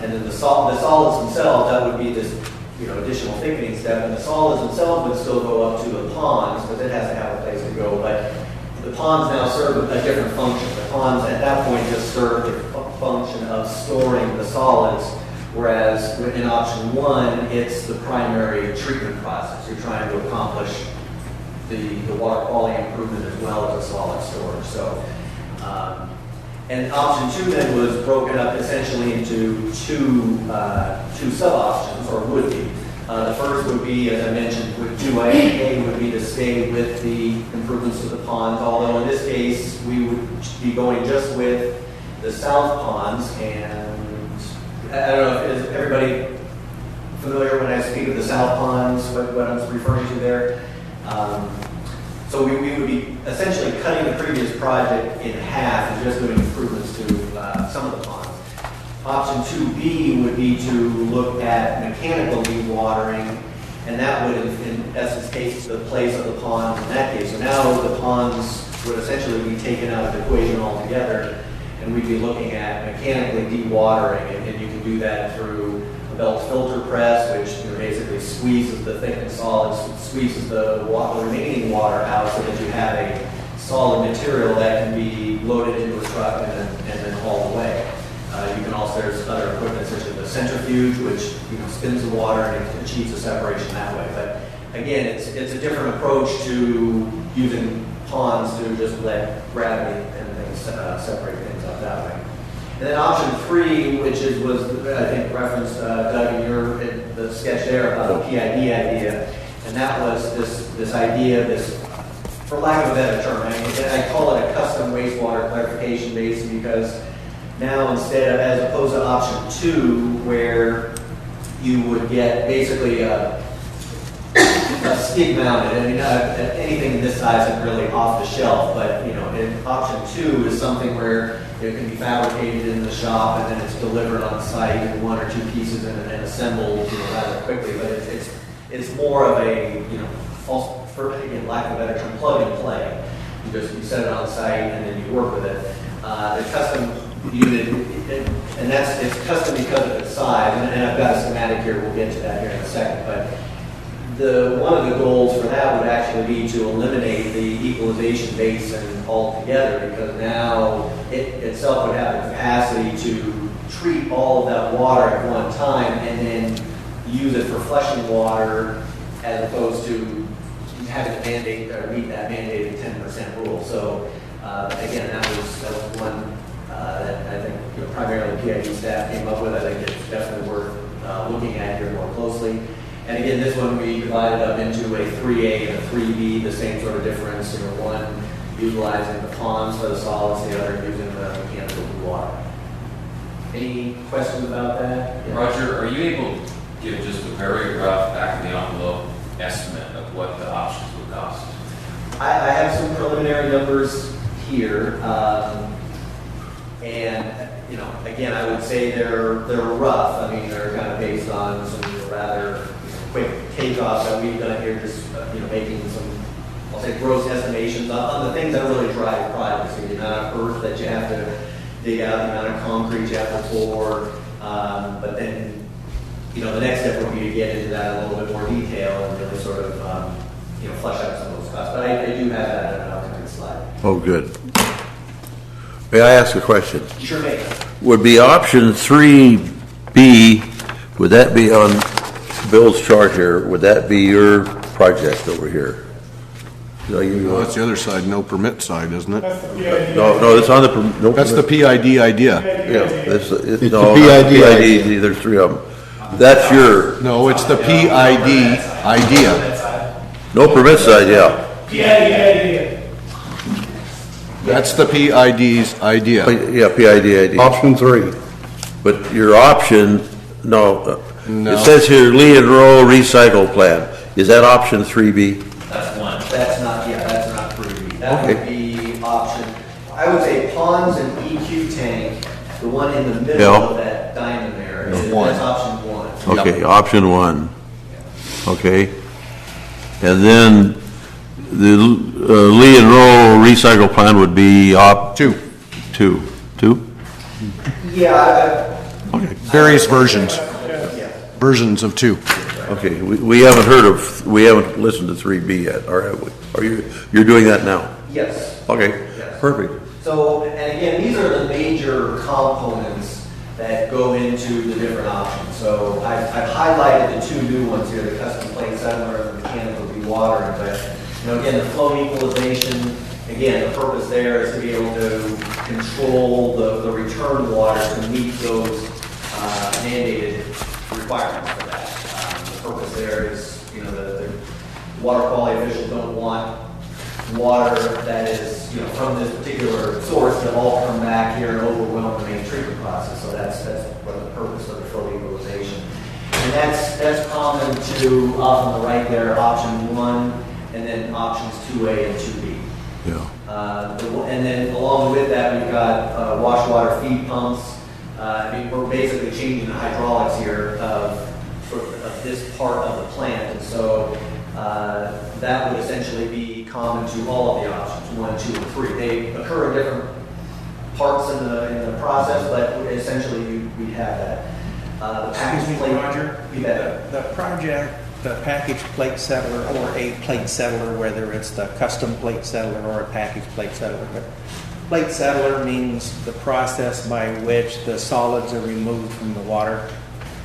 And then the solids themselves, that would be this, additional thickening step, and the solids themselves would still go up to the ponds, but it has to have a place to go. But the ponds now serve a different function. The ponds at that point just serve the function of storing the solids, whereas in option 1, it's the primary treatment process. You're trying to accomplish the water quality improvement as well as the solid storage. So, and option 2 then was broken up essentially into two sub-options, or would be. The first would be, as I mentioned, with 2A would be to stay with the improvements to the ponds, although in this case, we would be going just with the south ponds, and I don't know, is everybody familiar when I speak of the south ponds, what I'm referring to there? So we would be essentially cutting the previous project in half and just doing improvements to some of the ponds. Option 2B would be to look at mechanical dewatering, and that would, in essence, take the place of the ponds in that case. So now the ponds would essentially be taken out of the equation altogether, and we'd be looking at mechanically dewatering, and you can do that through a belt filter press, which basically squeezes the thickened solids, squeezes the remaining water out so that you have a solid material that can be loaded into a truck and then hauled away. You can also, there's other equipment such as a centrifuge, which spins the water and achieves a separation that way. But again, it's a different approach to using ponds to just let gravity and things separate things out that way. And then option 3, which was I think referenced Doug in the sketch there about the PID idea, and that was this idea, for lack of a better term, I call it a custom wastewater clarification basin, because now instead of, as opposed to option 2, where you would get basically a skid mounted, anything this size is really off the shelf, but in option 2 is something where it can be fabricated in the shop and then it's delivered on site in 1 or 2 pieces and assembled rather quickly. But it's more of a also, for again, lack of a better term, plug and play. You set it on site and then you work with it. The custom unit, and it's custom because of its size, and I've got a schematic here, we'll get to that here in a second, but one of the goals for that would actually be to eliminate the equalization basin altogether, because now it itself would have the capacity to treat all of that water at one time and then use it for flushing water, as opposed to having to mandate or meet that mandated 10% rule. So again, that was one that I think primarily PID staff came up with. I think it's definitely worth looking at here more closely. And again, this one we divided up into a 3A and a 3B, the same sort of difference. One utilizing the ponds for the solids, the other using the mechanical water. Any questions about that? Yeah. Roger, are you able to give just a very rough back of the envelope estimate of what the options would cost? I have some preliminary numbers here, and again, I would say they're rough. I mean, they're kind of based on some rather quick takeoffs that we've done here, just making some, I'll say, gross estimations on the things that really drive projects. The amount of earth that you have to dig out, the amount of concrete you have to pour, but then the next step would be to get into that in a little bit more detail and really sort of flesh out some of those costs. But I do have that in an upcoming slide. Oh, good. May I ask a question? Sure may. Would be option 3B, would that be on Bill's chart here, would that be your project over here? No, that's the other side, no permit side, isn't it? That's the PID. No, it's on the, no. That's the PID idea. Yeah, it's the no, PID not idea. there's 3 of them. That's your, No, it's the PID idea. no permit side, yeah. PID idea. That's the PID's idea. Yeah, PID idea. Option 3. But your option, no. No. It says here, Lee and Rowe recycle plan. Is that option 3B? That's one. That's not 3B. That Okay. would be option, I would say ponds and EQ tank, the one in the middle Yeah. of that diamond there, One. that's option 1. Okay, option 1. Okay. And then the Lee and Rowe recycle plan would be Two. Two? Yeah. Okay. Various versions of two. Okay, we haven't listened to 3B yet, or have we? You're doing that now? Yes. Okay, Yes. perfect. So, and again, these are the major components that go into the different options. So I've highlighted the two new ones here, the custom plate settler and the mechanical dewatering. But, again, the flow equalization, again, the purpose there is to be able to control the return water to meet those mandated requirements for that. The purpose there is, the water quality officials don't want water that is, from this particular source to all come back here and overwhelm the main treatment process. So that's what the purpose of the flow equalization. And that's common to, off on the right there, option 1, and then options 2A and 2B. Yeah. And then along with that, we've got wash water feed pumps. We're basically changing the hydraulics here of this part of the plant. And so that would essentially be common to all of the options, 1, 2, and 3. They occur in different parts in the process, but essentially we have that. The package Excuse me, plate, Roger. you bet. The project, the package plate settler or a plate settler, whether it's the custom plate settler or a package plate settler, but plate settler means the process by which the solids are removed from the water.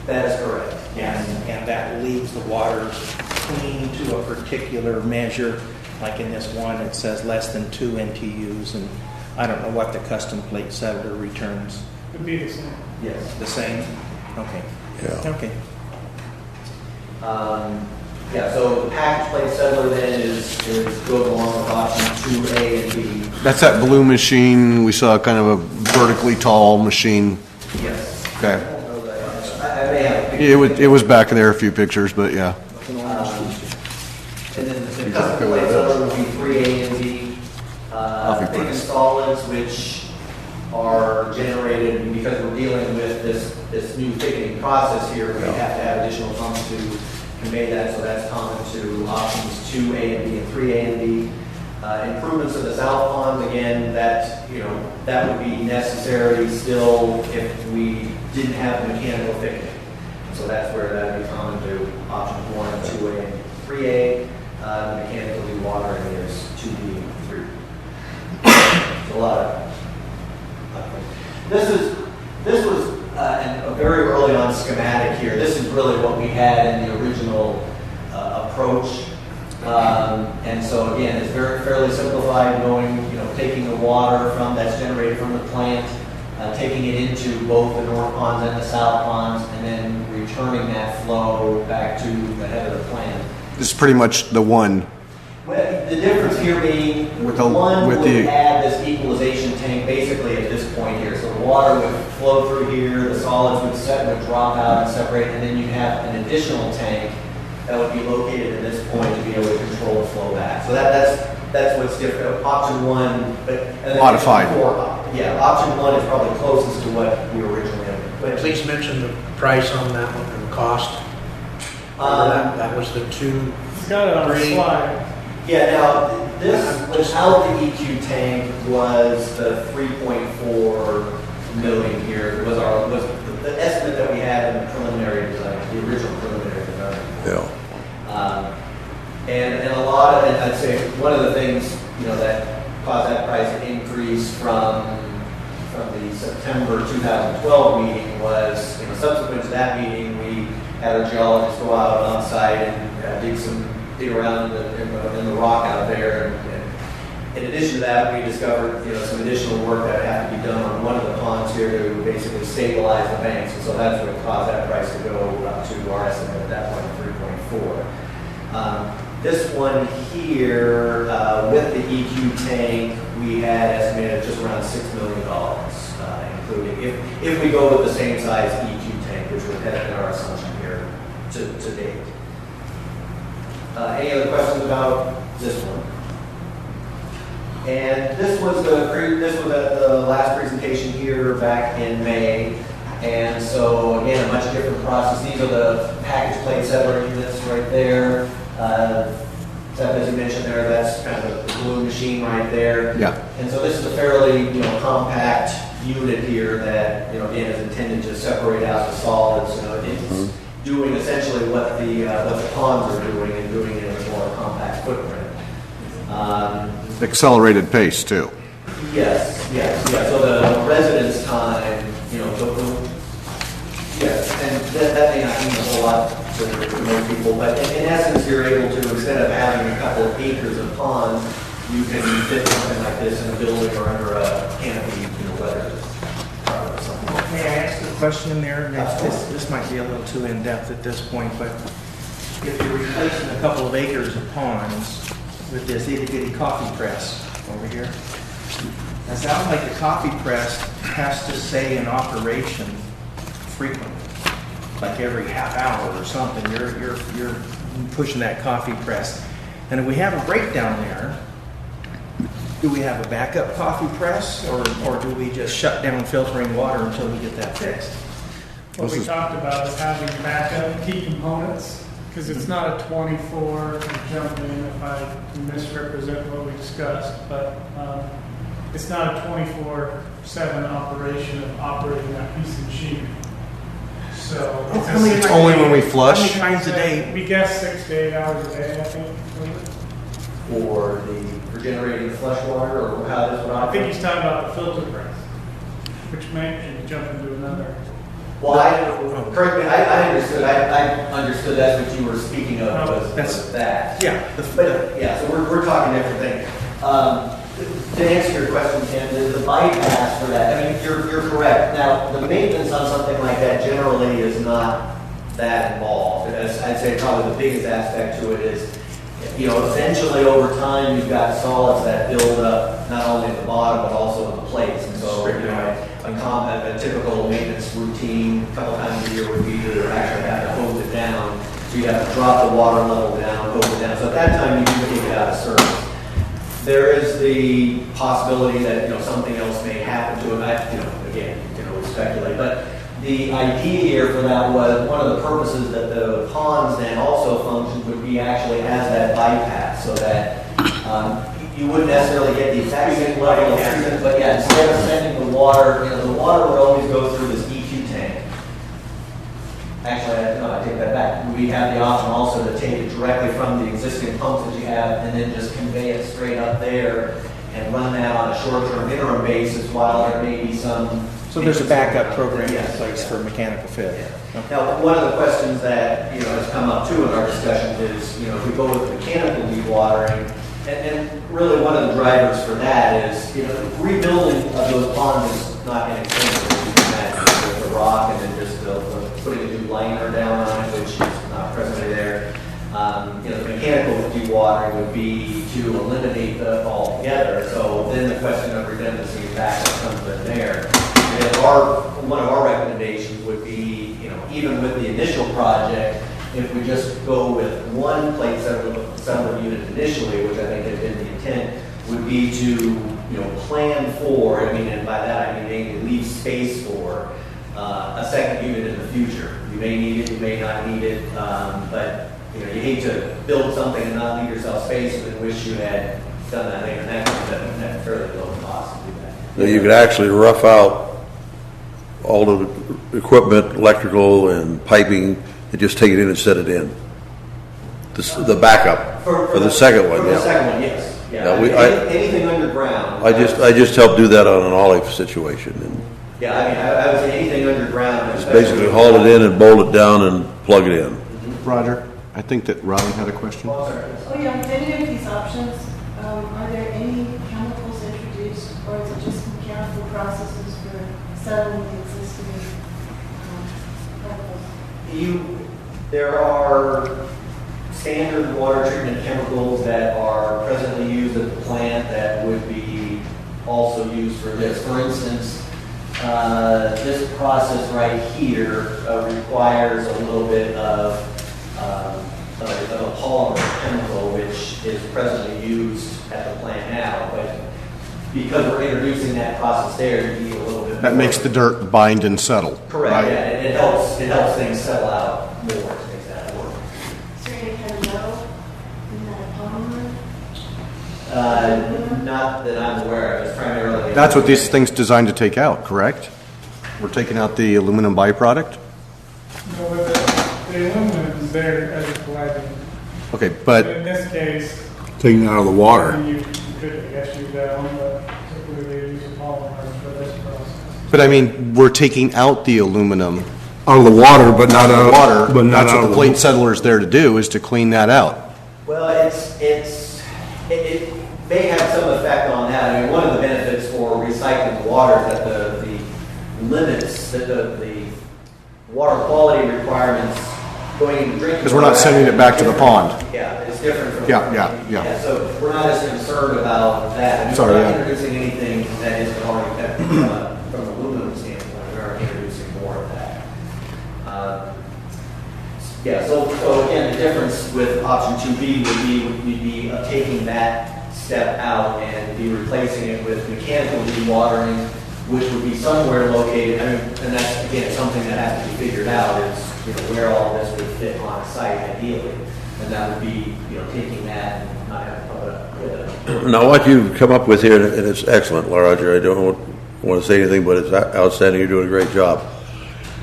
That is correct. And that leaves the water clean to a particular measure. Like in this one, it says less than 2 NTUs, and I don't know what the custom plate settler returns. Would be the same. Yes. The same? Okay. Yeah. Okay. So the package plate settler then goes along with option 2A and B. That's that blue machine, we saw kind of a vertically tall machine. Yes. Okay. I may have a picture. It was back there, a few pictures, but yeah. And then the custom plate settler would be 3A and B. Thickened solids, which are generated because we're dealing with this new thickening process here. We have to have additional pumps to convey that, so that's common to options 2A and B and 3A and B. Improvements to the south ponds, again, that would be necessary still if we didn't have mechanical thickening. So that's where that would be common to options 1 and 2A and 3A. The mechanical dewatering is 2B and 3. It's a lot of This was a very early on schematic here. This is really what we had in the original approach. And so again, it's fairly simplified, taking the water that's generated from the plant, taking it into both the north ponds and the south ponds, and then returning that flow back to the head of the plant. This is pretty much the one. Well, the difference here being one would add this equalization tank basically at this point here. So the water would flow through here, the solids would drop out and separate, and then you have an additional tank that would be located at this point to be able to control the flow back. So that's what's different. Option 1, Modified. Option 1 is probably closest to what we originally had. But please mention the price on that one and the cost. That was the 2. It's got it on the slide. Yeah, now, this without the EQ tank was the 3.4 million here. Was the estimate that we had in the preliminary design, the original preliminary design. Yeah. And a lot of it, I'd say one of the things, that caused that price to increase from the September 2012 meeting was, subsequent to that meeting, we had our geologists go out on site and dig around in the rock out there. And in addition to that, we discovered, some additional work that had to be done on one of the ponds here to basically stabilize the banks. And so that's what caused that price to go up to our estimate at that point, 3.4. This one here, with the EQ tank, we had estimated just around $6 million, including if we go with the same size EQ tank, which would have been our assumption here to date. Any other questions about this one? And this was at the last presentation here back in May. And so again, a much different process. These are the package plate settler units right there. So as you mentioned there, that's kind of the glue machine right there. Yeah. And so this is a fairly, compact unit here that, again, is intended to separate out the solids. It's doing essentially what the ponds are doing and doing it in a more compact footprint. Accelerated pace, too. Yes. So the residence time, yes, and that may not mean a whole lot to most people, but in essence, you're able to, instead of having a couple of acres of ponds, you can fit something like this in a building or under a canopy, whether it's or something. May I ask a question in there? This might be a little too in-depth at this point, but if you're replacing a couple of acres of ponds with this itty-bitty coffee press over here, it sounds like the coffee press has to stay in operation frequently, like every half hour or something. You're pushing that coffee press, and if we have a breakdown there, do we have a backup coffee press, or do we just shut down filtering water until we get that fixed? What we talked about is having backup key components, because it's not a 24, jump in if I misrepresent what we discussed, but it's not a 24/7 operation of operating that piece of machinery. So It's only when we flush? How many times a day? we guess 6 to 8 hours a day, I think. For generating the flush water, or how this would I think operate? he's talking about the filter press, which may jump into another. Well, correct me, I understood that's what you were speaking of, was that. Yeah. But, yeah, so we're talking different things. To answer your question, Tim, the bypass for that, I mean, you're correct. Now, the maintenance on something like that generally is not that involved. I'd say probably the biggest aspect to it is, eventually over time, you've got solids that build up not only at the bottom, but also in the plates. And so, a typical maintenance routine, a couple times a year would be to actually have to hose it down. So you have to drop the water level down, hose it down. So at that time, you can take it out of service. There is the possibility that, something else may happen to it. Again, we speculate. But the idea here for that was one of the purposes that the ponds then also functioned would be actually as that bypass, so that you wouldn't necessarily get the exact same level of treatment, but yeah, instead of sending the water, the water would always go through this EQ tank. Actually, I take that back. We have the option also to take it directly from the existing pumps that you have and then just convey it straight up there and run that on a short-term interim basis while there may be some. So there's a backup program in Yes, place for mechanical fit. yeah. Now, one of the questions that, has come up too in our discussion is, if we go with mechanical dewatering, and really one of the drivers for that is, rebuilding of those ponds is not inexpensive. You can imagine with the rock and then just putting a new liner down on it, which is not presently there. The mechanical dewatering would be to eliminate that altogether. So then the question of redundancy and backup comes in there. And one of our recommendations would be, even with the initial project, if we just go with one plate settlement unit initially, which I think had been the intent, would be to, plan for, and by that I mean maybe leave space for a second unit in the future. You may need it, you may not need it, but you hate to build something and not leave yourself space and then wish you had done that later. And that comes at a fairly low cost to do that. Now, you could actually rough out all the equipment, electrical and piping, and just take it in and set it in. The backup for the second one, For yeah. the second one, yes. Yeah, Yeah, anything underground. I just helped do that on an olive situation, and Yeah, I would say anything underground. just basically haul it in and bolt it down and plug it in. Roger, I think that Robin had a question. Oh, yeah, with any of these options, are there any chemicals introduced, or is it just mechanical processes for settling the existing chemicals? There are standard water treatment chemicals that are presently used at the plant that would be also used for this. For instance, this process right here requires a little bit of a polymer chemical, which is presently used at the plant now. But because we're introducing that process there, you need a little bit That more. makes the dirt bind and settle. Correct, right? yeah, it helps things settle out more to make that work. Is there any kind of metal in that pond? Not that I'm aware of, it's primarily. That's what these things designed to take out, correct? We're taking out the aluminum byproduct? No, but the aluminum is there as a collagen. Okay, But but, in this case, Taking it out of the water. you could, I guess, use that one, but typically they use a polymer for this process. but I mean, we're taking out the aluminum Out of the water, but not out of. water. But not That's out what of the plate settler's there to do, is to clean that out. Well, it may have some effect on that. I mean, one of the benefits for recycling the water is that the limits, the water quality requirements going into drinking. Because we're not sending it back to the pond. Yeah, it's different from. Yeah. So we're not as concerned about that. I mean, Sorry, we're not yeah. introducing anything that isn't already kept from an aluminum standpoint. We are introducing more of that. Yeah, so again, the difference with option 2B would be, we'd be taking that step out and be replacing it with mechanical dewatering, which would be somewhere located, I mean, and that's, again, something that has to be figured out, is, you know, where all this would fit on site ideally. And that would be, you know, taking that and not having to put it up with it. Now, what you've come up with here, and it's excellent, Roger, I don't want to say anything, but it's outstanding, you're doing a great job,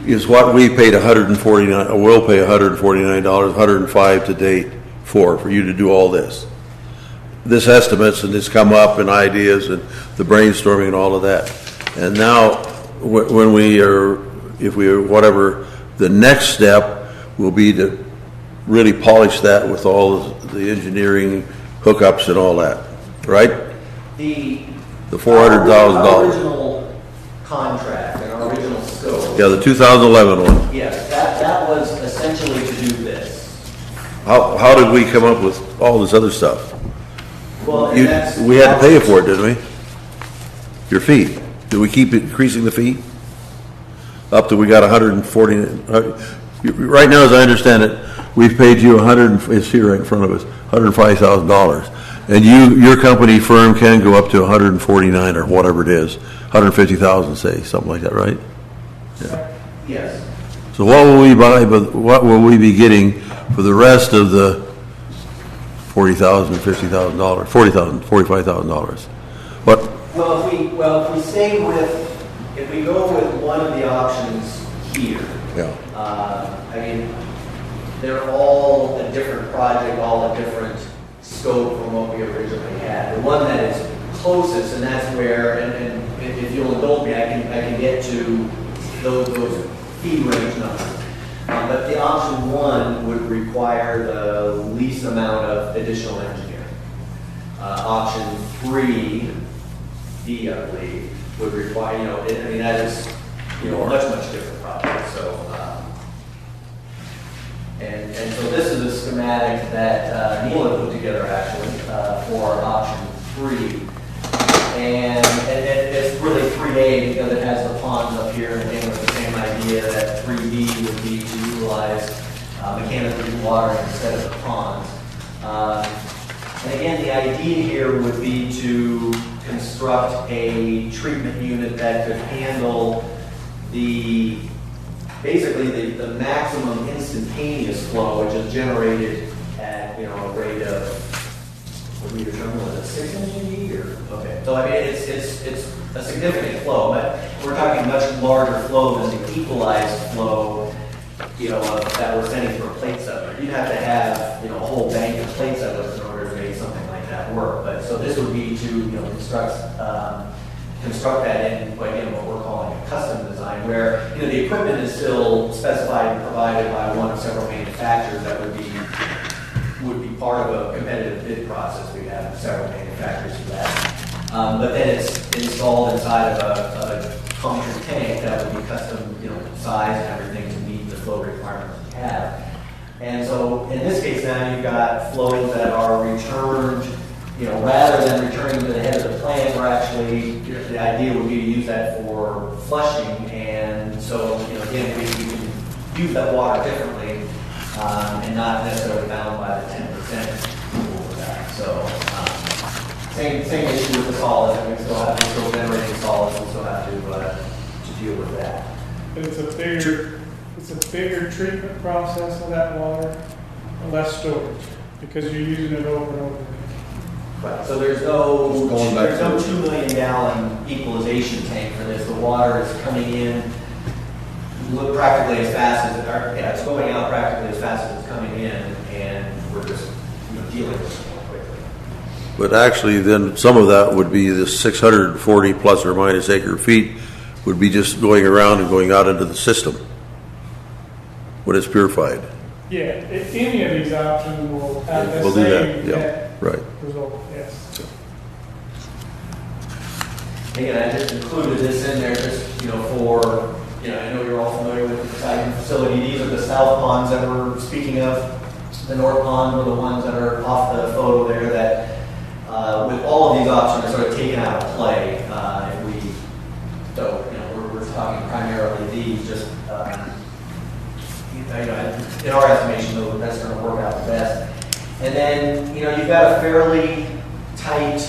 is what we paid $149, or will pay $149, $105 to date for you to do all this. This estimates and this come up and ideas and the brainstorming and all of that. And now, when we are, if we are, whatever, the next step will be to really polish that with all the engineering hookups and all that, right? The $400,000. Our original contract and our original scope. Yeah, the 2011 one. Yes, that was essentially to do this. How did we come up with all this other stuff? Well, and that's. We had to pay for it, didn't we? Your fee. Did we keep increasing the fee? Up to we got 140, right now, as I understand it, we've paid you it's here right in front of us, $105,000. And your company firm can go up to 149 or whatever it is, 150,000, say, something like that, right? Yes. So what will we buy, but what will we be getting for the rest of the $40,000, $50,000, $40,000, $45,000? What? Well, if we stay with, if we go with one of the options here, Yeah. I mean, they're all a different project, all a different scope from what we originally had. The one that is closest, and that's where, and if you'll indulge me, I can get to those fee range numbers. But the option 1 would require the least amount of additional engineering. Option 3, D, I believe, would require, I mean, that is, a much different project, so. And so this is a schematic that Neil had put together, actually, for option 3. And it's really 3A because it has the ponds up here, and again, with the same idea that 3B would be to utilize mechanical dewatering instead of the ponds. And again, the idea here would be to construct a treatment unit that could handle basically the maximum instantaneous flow, which is generated at a rate of, what do you determine, was it 6 MGD or? Okay, so I mean it's a significant flow, but we're talking much larger flow than the equalized flow, that we're sending for a plate settler. You'd have to have a whole bank of plate settlers in order to make something like that work. But so this would be to construct that in, again, what we're calling a custom design, where the equipment is still specified and provided by one of several manufacturers that would be part of a competitive bid process. We have several manufacturers for that, but then it's installed inside of a concrete tank that would be custom, size and everything to meet the flow requirements we have. And so in this case now you've got flows that are returned. Rather than returning to the head of the plant, we're actually, the idea would be to use that for flushing. And so, again, we can use that water differently and not necessarily bound by the 10% rule of that. So, same issue with the solids. I mean, we're still generating solids. We still have to deal with that. But it's a bigger treatment process of that water, and less storage, because you're using it over and over again. Right, so there's no, Just going back there's no to- 2 million gallon equalization tank for this. The water is coming in practically as fast as, it's going out practically as fast as it's coming in, and we're just, dealing with it more quickly. But actually, then some of that would be the 640 plus or minus acre feet would be just going around and going out into the system when it's purified. Yeah, any of these options will have the We'll do that, same yeah, net right. result, yes. Again, I just included this in there just, for, I know you're all familiar with the recycling facility. These are the south ponds that we're speaking of. The north pond were the ones that are off the photo there that, with all of these options, are sort of taken out of play. We're talking primarily these, just, in our estimation, though, that's going to work out the best. And then, you've got a fairly tight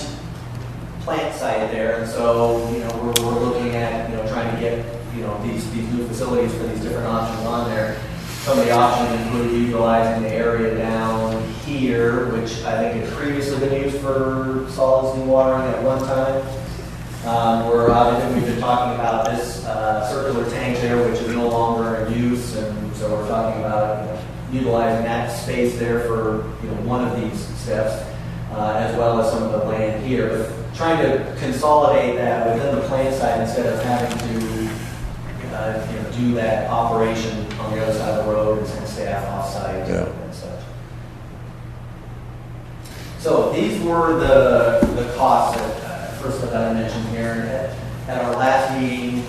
plant site there, and so, we're looking at, trying to get, these new facilities for these different options on there. Some of the options include utilizing the area down here, which I think had previously been used for solids dewatering at one time. We're obviously, we've been talking about this circular tank there, which is no longer in use, and so we're talking about utilizing that space there for one of these steps, as well as some of the land here. But trying to consolidate that within the plant site instead of having to do that operation on the other side of the road and send staff off-site and such. So these were the costs that I mentioned here. At our last meeting,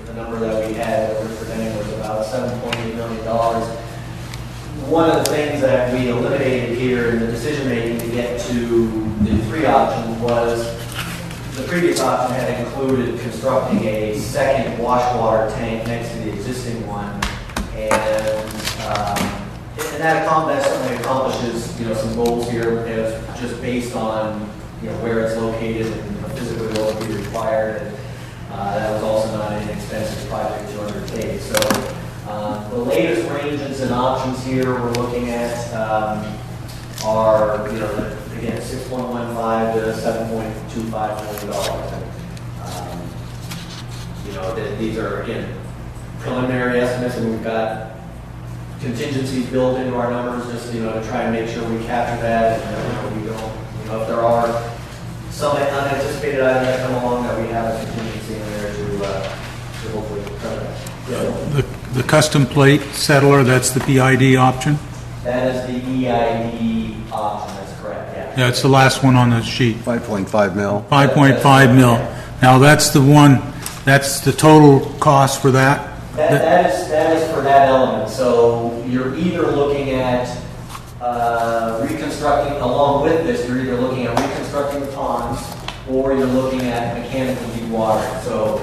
the number that we had that we were presenting was about $7.8 million. One of the things that we eliminated here in the decision making to get to the three options was the previous option had included constructing a second wash water tank next to the existing one, and that certainly accomplishes some goals here, just based on where it's located and physically what would be required, and that was also not an inexpensive project to undertake. So the latest ranges and options here we're looking at are again $6.15 to $7.25 million. These are again preliminary estimates, and we've got contingencies built into our numbers just to try and make sure we capture that, and we don't. If there are some unanticipated items that come along, that we have a contingency in there to hopefully cover that. The custom plate settler, that's the PID option? That is the EID option, that's correct, yeah. Yeah, it's the last one on the sheet. 5.5 mil. 5.5 mil. Now, that's the one, that's the total cost for that? That is for that element. So you're either looking at reconstructing, along with this, you're either looking at reconstructing the ponds, or you're looking at mechanical dewatering. So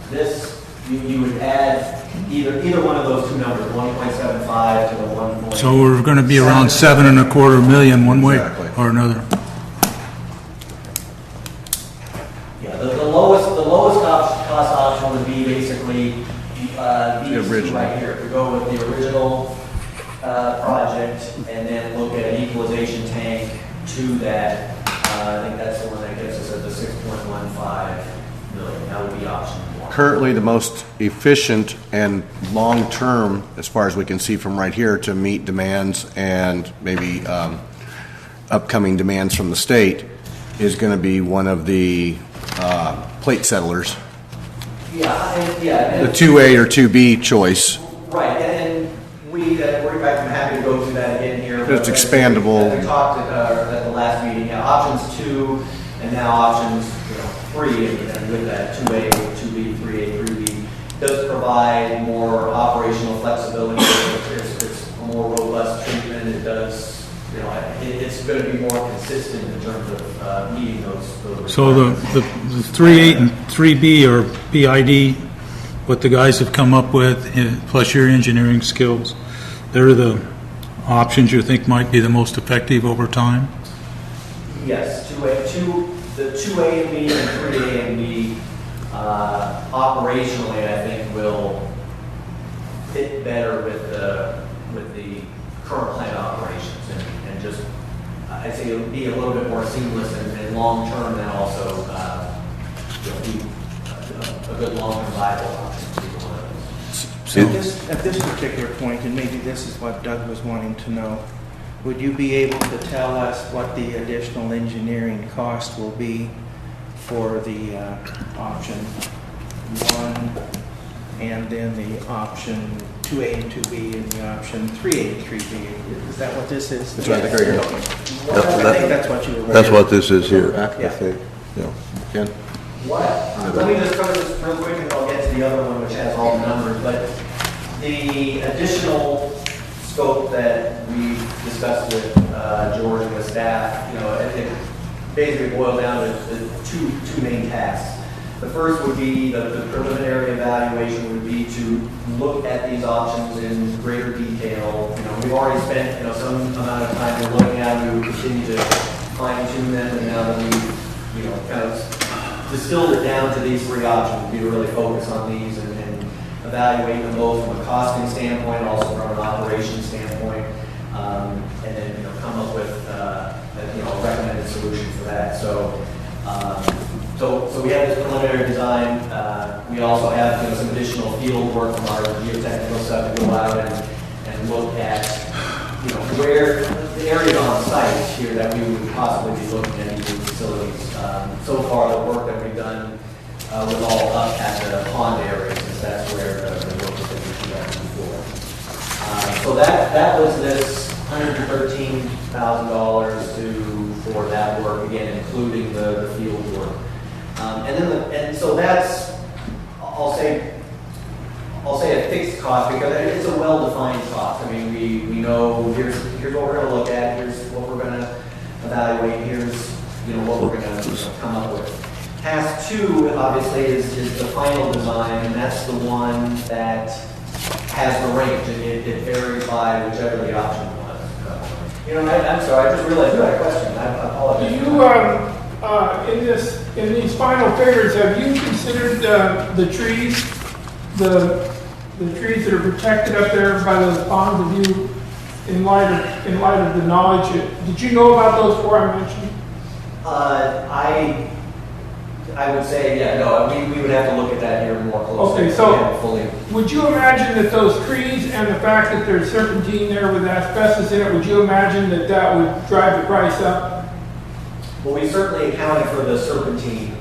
this, you would add either one of those two numbers, 1.75 to the 1. So we're going to be around $7.25 million one way or another. Yeah, the lowest cost option would be basically these two right here. If we go with the original project and then look at an equalization tank to that, I think that's the one that gets us at the 6.15 million. That would be option one. Currently, the most efficient and long-term, as far as we can see from right here, to meet demands and maybe upcoming demands from the state, is going to be one of the plate settlers. Yeah. The 2A or 2B choice. Right, and we're happy to go through that again here. It's expandable. We talked at the last meeting, options 2 and now options 3, and with that 2A, 2B, 3A, 3B, does provide more operational flexibility. It's a more robust treatment. It does, it's going to be more consistent in terms of meeting those. So the 3A and 3B are PID, what the guys have come up with, plus your engineering skills. They're the options you think might be the most effective over time? Yes, the 2A and B and 3A and B operationally, I think, will fit better with the current plant operations, and just I'd say it'll be a little bit more seamless and long-term, and also, be a good long-term viable option for people. At this particular point, and maybe this is what Doug was wanting to know, would you be able to tell us what the additional engineering cost will be for the option 1, and then the option 2A and 2B, and the option 3A and 3B? Is that what this is? That's right, I think right here. I think that's what you were. That's what this is here. Back, I Yeah. think. Yeah. Ken? What? Let me just cover this real quick, and I'll get to the other one, which has all the numbers. But the additional scope that we discussed with George and with staff, it basically boils down to two main tasks. The first would be the preliminary evaluation would be to look at these options in greater detail. We've already spent some amount of time looking at them. We would continue to fine tune them, and now that we've kind of distilled it down to these 3 options, we really focus on these and evaluate them both from a costing standpoint, also from an operations standpoint, and then come up with a recommended solution for that. So we have this preliminary design. We also have some additional field work from our geotechnical stuff to go out and look at where the areas on site here that we would possibly be looking at these new facilities. So far, the work that we've done was all up at the pond area, since that's where the work has been conducted before. So that was this $113,000 for that work, again, including the field work. And so that's, I'll say a fixed cost, because it's a well-defined cost. I mean, we know here's what we're going to look at, here's what we're going to evaluate, here's what we're going to come up with. Task 2, obviously, is the final design, and that's the one that has the range, and it varies by whichever the option was. I'm sorry, I just realized you had a question. I apologize. In these final figures, have you considered the trees, the trees that are protected up there by those ponds? Have you, in light of the knowledge, did you know about those 4 I mentioned? I would say, we would have to look at that here more closely. Okay, so would you imagine that those trees and the fact that there's serpentine there with asbestos in it, would you imagine that would drive the price up? Well, we certainly accounted for the serpentine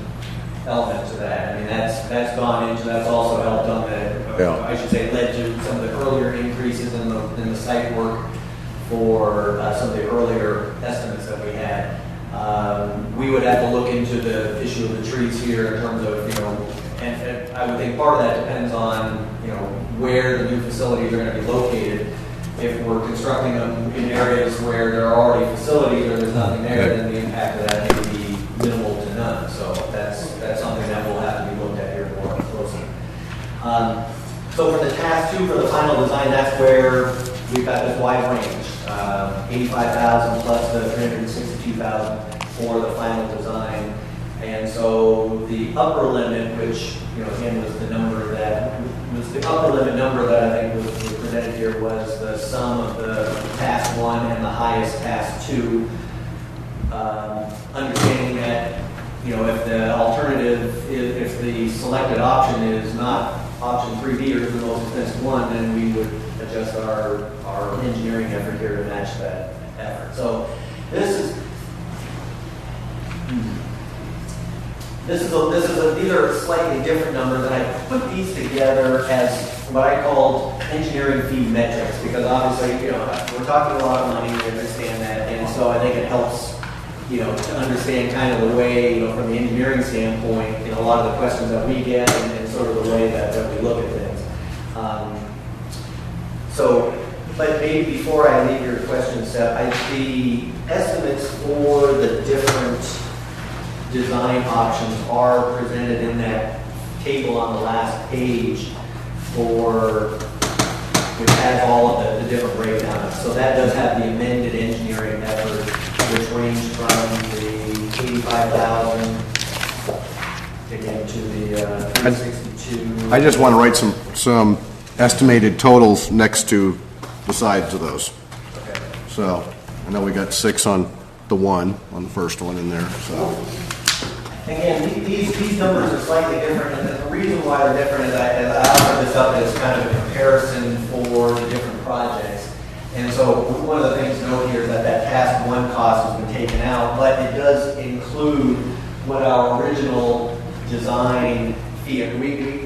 element to that. I mean, that's gone into, that's also helped on I should say, led to some of the earlier increases in the site work for some of the earlier estimates that we had. We would have to look into the issue of the trees here in terms of, and I would think part of that depends on, where the new facilities are going to be located. If we're constructing them in areas where there are already facilities or there's nothing there, then the impact of that may be minimal to none. So that's something that will have to be looked at here more closely. So for the task 2, for the final design, that's where we've got this wide range, 85,000 plus the 362,000 for the final design. And so the upper limit, which again was the number that was the upper limit number that I think was presented here, was the sum of the task 1 and the highest task 2. Understanding that if the alternative, if the selected option is not option 3B or the most expensive one, then we would adjust our engineering effort here to match that effort. So this is these are slightly different numbers, and I put these together as what I called engineering fee metrics, because obviously, we're talking a lot of money, we understand that, and so I think it helps, to understand kind of the way, from the engineering standpoint, a lot of the questions that we get and sort of the way that we look at things. But maybe before I leave your question, Seth, the estimates for the different design options are presented in that table on the last page which has all of the different breakdowns. So that does have the amended engineering effort, which ranged from the 85,000 again to the 362. I just want to write some estimated totals next to the sides of those. Okay. So I know we got 6 on the one on the first one in there, so. Again, these numbers are slightly different, and the reason why they're different is I offer this up as kind of a comparison for the different projects. And so one of the things to note here is that task one cost has been taken out, but it does include what our original design fee.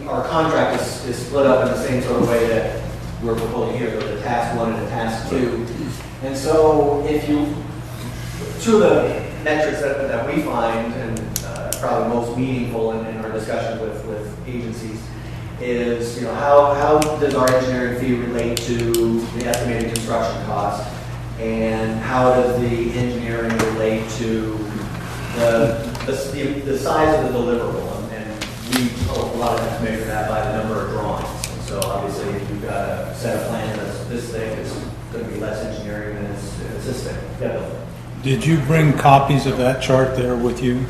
Our contract is split up in the same sort of way that we're proposing here, with the task one and the task two. And so if you, two of the metrics that we find, and probably most meaningful in our discussions with agencies, is, how does our engineering fee relate to the estimated construction cost, and how does the engineering relate to the size of the deliverable? And we a lot of times measure that by the number of drawings. And so obviously, if you've got a set of plans that's this thick, it's going to be less engineering than it's this thick. Yeah. Did you bring copies of that chart there with you?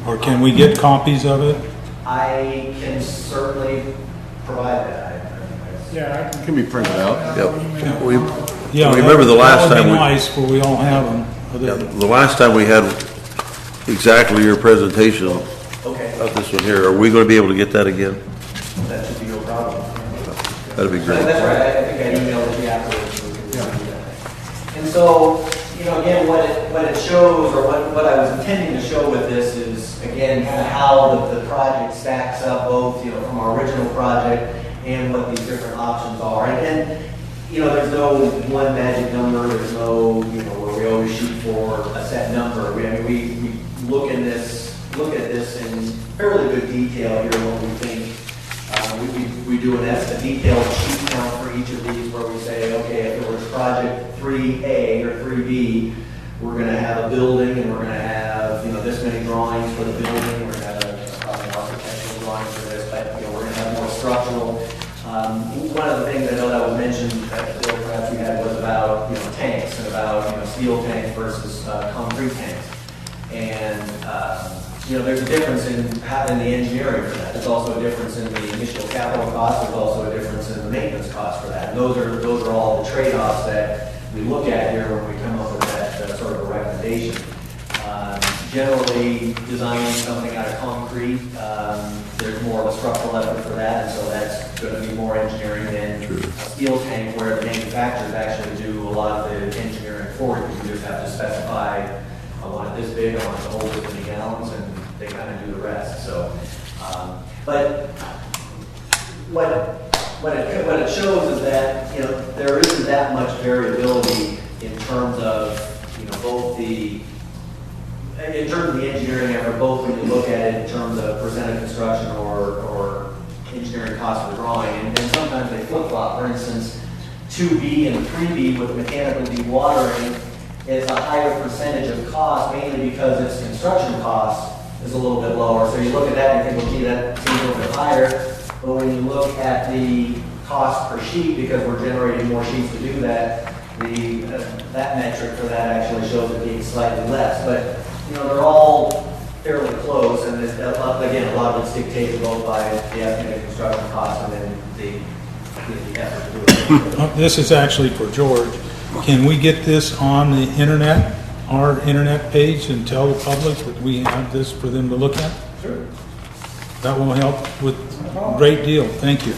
Or can we get copies of it? I can certainly provide that. Yeah, I It can be printed out. Yep. Yeah, remember the last that would time be we- nice, where we all have them. Yeah, the last time we had exactly your presentation Okay. of this one here, are we going to be able to get that again? That should be no problem. That'd be great. That's right. I think I emailed it to you afterwards. So we can do that. And so, again, what it shows, or what I was intending to show with this is, again, kind of how the project stacks up, both, from our original project and what these different options are. And there's no one magic number. There's no, where we always shoot for a set number. We look at this in fairly good detail here, what we think. We do a detailed sheet count for each of these, where we say, okay, if it was project 3A or 3B, we're going to have a building, and we're going to have this many drawings for the building. We're going to have probably an architectural drawing for this, but we're going to have more structural. One of the things I know that was mentioned that perhaps we had was about tanks, and about steel tanks versus concrete tanks. And there's a difference in the engineering for that. There's also a difference in the initial capital cost. There's also a difference in the maintenance cost for that. And those are all the trade-offs that we look at here when we come up with that sort of a recommendation. Generally, designing something out of concrete, there's more of a structural effort for that, and so that's going to be more engineering than a steel tank, where the manufacturers actually do a lot of the engineering for you. You just have to specify, I want it this big, I want it to hold this many gallons, and they kind of do the rest. So, but what it shows is that there isn't that much variability in terms of both the engineering effort, both when you look at it in terms of percent of construction or engineering cost of the drawing, and sometimes they flip flop. For instance, 2B and 3B with mechanical dewatering is a higher percentage of cost, mainly because its construction cost is a little bit lower. So you look at that and you think, well, gee, that seems a little bit higher. But when you look at the cost per sheet, because we're generating more sheets to do that, that metric for that actually shows it being slightly less. But they're all fairly close, and again, a lot of it's dictated both by the estimated construction cost and then the effort to do it. This is actually for George. Can we get this on the internet, our internet page, and tell the public that we have this for them to look at? Sure. That will help with a great deal. Thank you.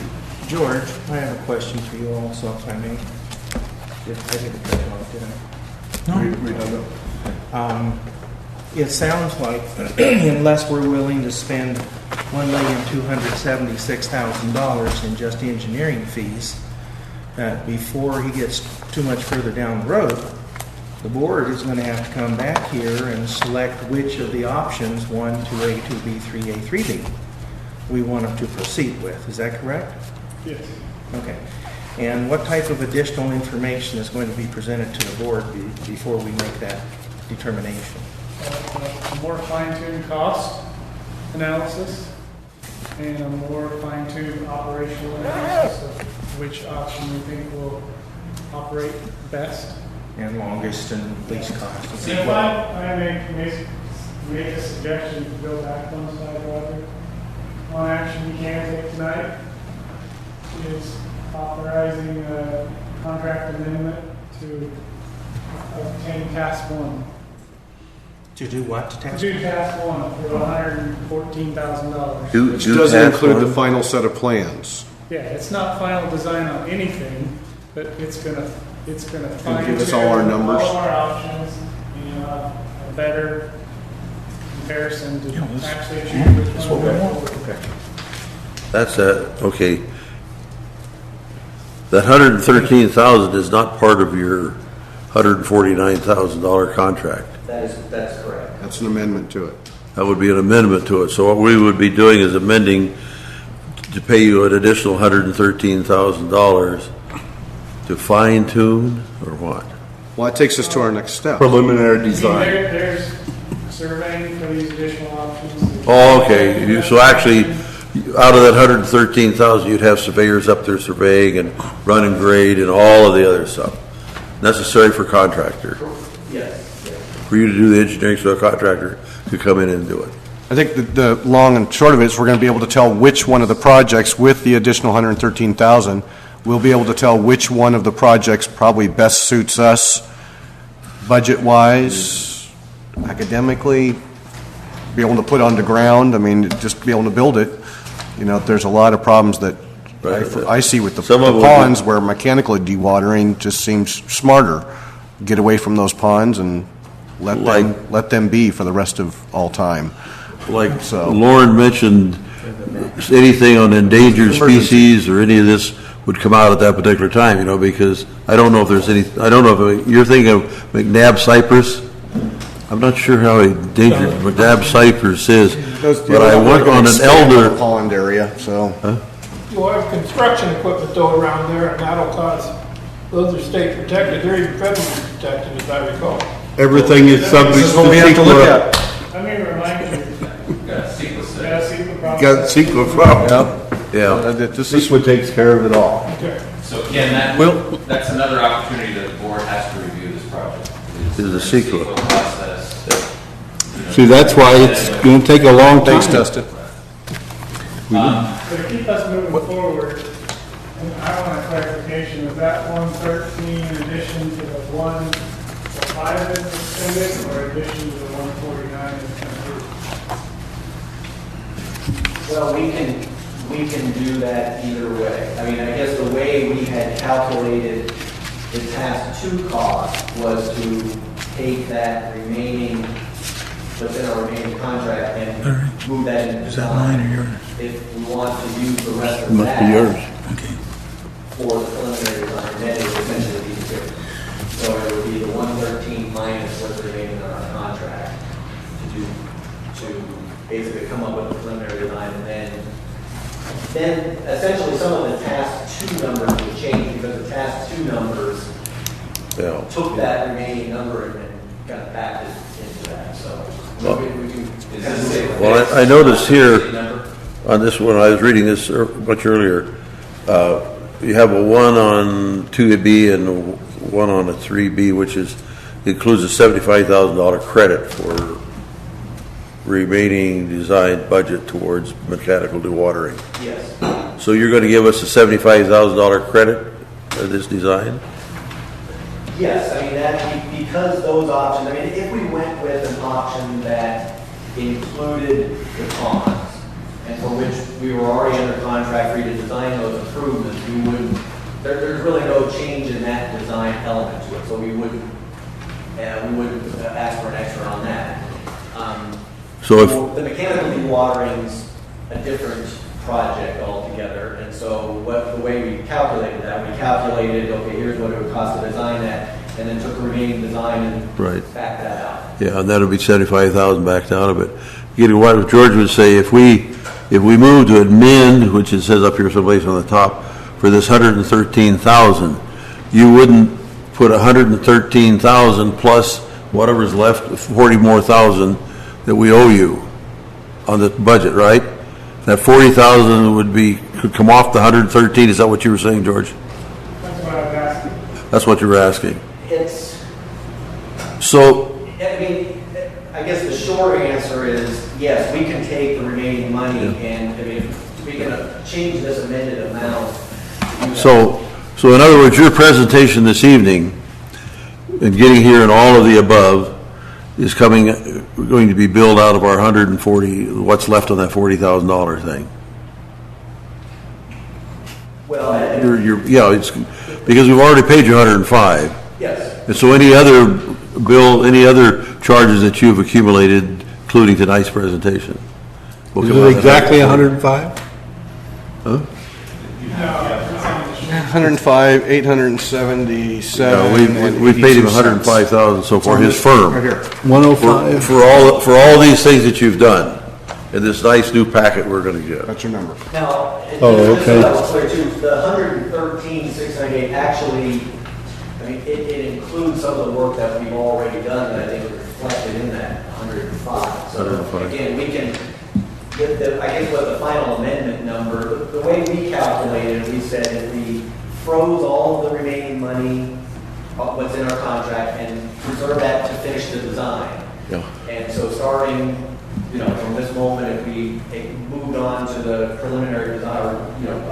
George, I have a question for you also, if I may. I didn't cut you off, did I? No. It sounds like, unless we're willing to spend $1,276,000 in just engineering fees, before he gets too much further down the road, the board is going to have to come back here and select which of the options, 1, 2A, 2B, 3A, 3B, we want him to proceed with. Is that correct? Yes. Okay. And what type of additional information is going to be presented to the board before we make that determination? A more fine-tuned cost analysis and a more fine-tuned operational analysis of which option we think will operate best. And longest and least cost. And if I make a suggestion to go back one side, Roger, one action you can take tonight is authorizing a contract amendment to obtain task one. To do what to task? Do task one for $114,000. Which doesn't include the final set of plans. Yeah, it's not final design on anything, but it's gonna fine give us all our numbers. all our options, you know, a better comparison to actually achieve which one we're going for. That's okay. That $113,000 is not part of your $149,000 contract. That's correct. That's an amendment to it. That would be an amendment to it. So what we would be doing is amending to pay you an additional $113,000 to fine tune or what? Well, that takes us to our next step. Preliminary I mean, design. there's surveying for these additional options. Oh, okay. So actually, out of that $113,000, you'd have surveyors up there surveying and run and grade and all of the other stuff necessary for contractor. Yes. For you to do the engineering, so a contractor could come in and do it. I think the long and short of it is we're going to be able to tell which one of the projects with the additional 113,000, we'll be able to tell which one of the projects probably best suits us budget-wise, academically, be able to put on the ground, I mean, just be able to build it. You know, there's a lot of problems that I see with the ponds where mechanical dewatering just seems smarter. Get away from those ponds and let them be for the rest of all time. Like Lauren mentioned, anything on endangered species or any of this would come out at that particular time, you know, because I don't know if there's any, I don't know if you're thinking of McNabb cypress. I'm not sure how endangered McNabb cypress is, but I went on an elder pond area, so. You'll have construction equipment though around there, and that'll cause, those are state protected, they're even federally protected, as I recall. Everything is subject This is what we have to look to at. Let me remind you. Got sequence. Yeah, secret problem. got secret problem. Yeah. This one takes care of it all. Okay. So Ken, that's another opportunity that the board has to review this project. Is the CEQA. Process. See, that's why it's gonna take a long time. Thanks, Dustin. So to keep us moving forward, and I want a clarification, is that 113 in addition to the 105 that's extended, or addition to the 149 that's approved? Well, we can do that either way. I mean, I guess the way we had calculated the task 2 cost was to take that remaining, what's in our remaining contract and move that into design. Is that mine or yours? If we want to use the rest of Must be yours. that Okay. for the preliminary design, then it would essentially be zero. So it would be the 113 minus what's remaining on our contract to basically come up with a preliminary design, and then essentially some of the task 2 numbers would change because the task 2 numbers took that remaining number and then kind of backed it into that. So we can. Well, I noticed here on this one, I was reading this much earlier, you have a 1 on 2B and a 1 on a 3B, which includes a $75,000 credit for remaining design budget towards mechanical dewatering. Yes. So you're going to give us a $75,000 credit for this design? Yes, I mean, that, because those options, I mean, if we went with an option that included the ponds, and for which we were already under contract for you to design those improvements, we wouldn't, there's really no change in that design element to it, so we wouldn't ask for an extra on that. So if, The mechanical dewatering's a different project altogether, and so the way we calculated that, we calculated, okay, here's what it would cost to design that, and then took the remaining design and backed that out. yeah, and that'll be $75,000 backed out of it. Getting what George would say, if we move to amend, which it says up here someplace on the top, for this $113,000, you wouldn't put $113,000 plus whatever's left, 40 more thousand that we owe you on the budget, right? That 40,000 could come off the 113. Is that what you were saying, George? That's what I was asking. That's what you were asking. It's, So, I mean, I guess the short answer is, yes, we can take the remaining money and, I mean, we can change this amended amount. so in other words, your presentation this evening, and getting here and all of the above, is going to be billed out of our 140, what's left on that $40,000 thing? Well, Yeah, it's, because we've already paid you 105. yes. And so any other any other charges that you've accumulated, including tonight's presentation? will Is come out it of exactly that. 105? 105, 877. We paid him 105,000 so far, his firm. Right here. 105? For all these things that you've done, and this nice new packet we're gonna get. That's your number. Now, Oh, just okay. so that was clear too, the 113,698 actually, I mean, it includes some of the work that we've already done that I think is reflected in that 105. So 105. again, we can, I guess what the final amendment number, the way we calculated, we said if we froze all of the remaining money, what's in our contract, and reserve that to finish the design. Yeah. And so starting, from this moment, if we moved on to the preliminary design, or,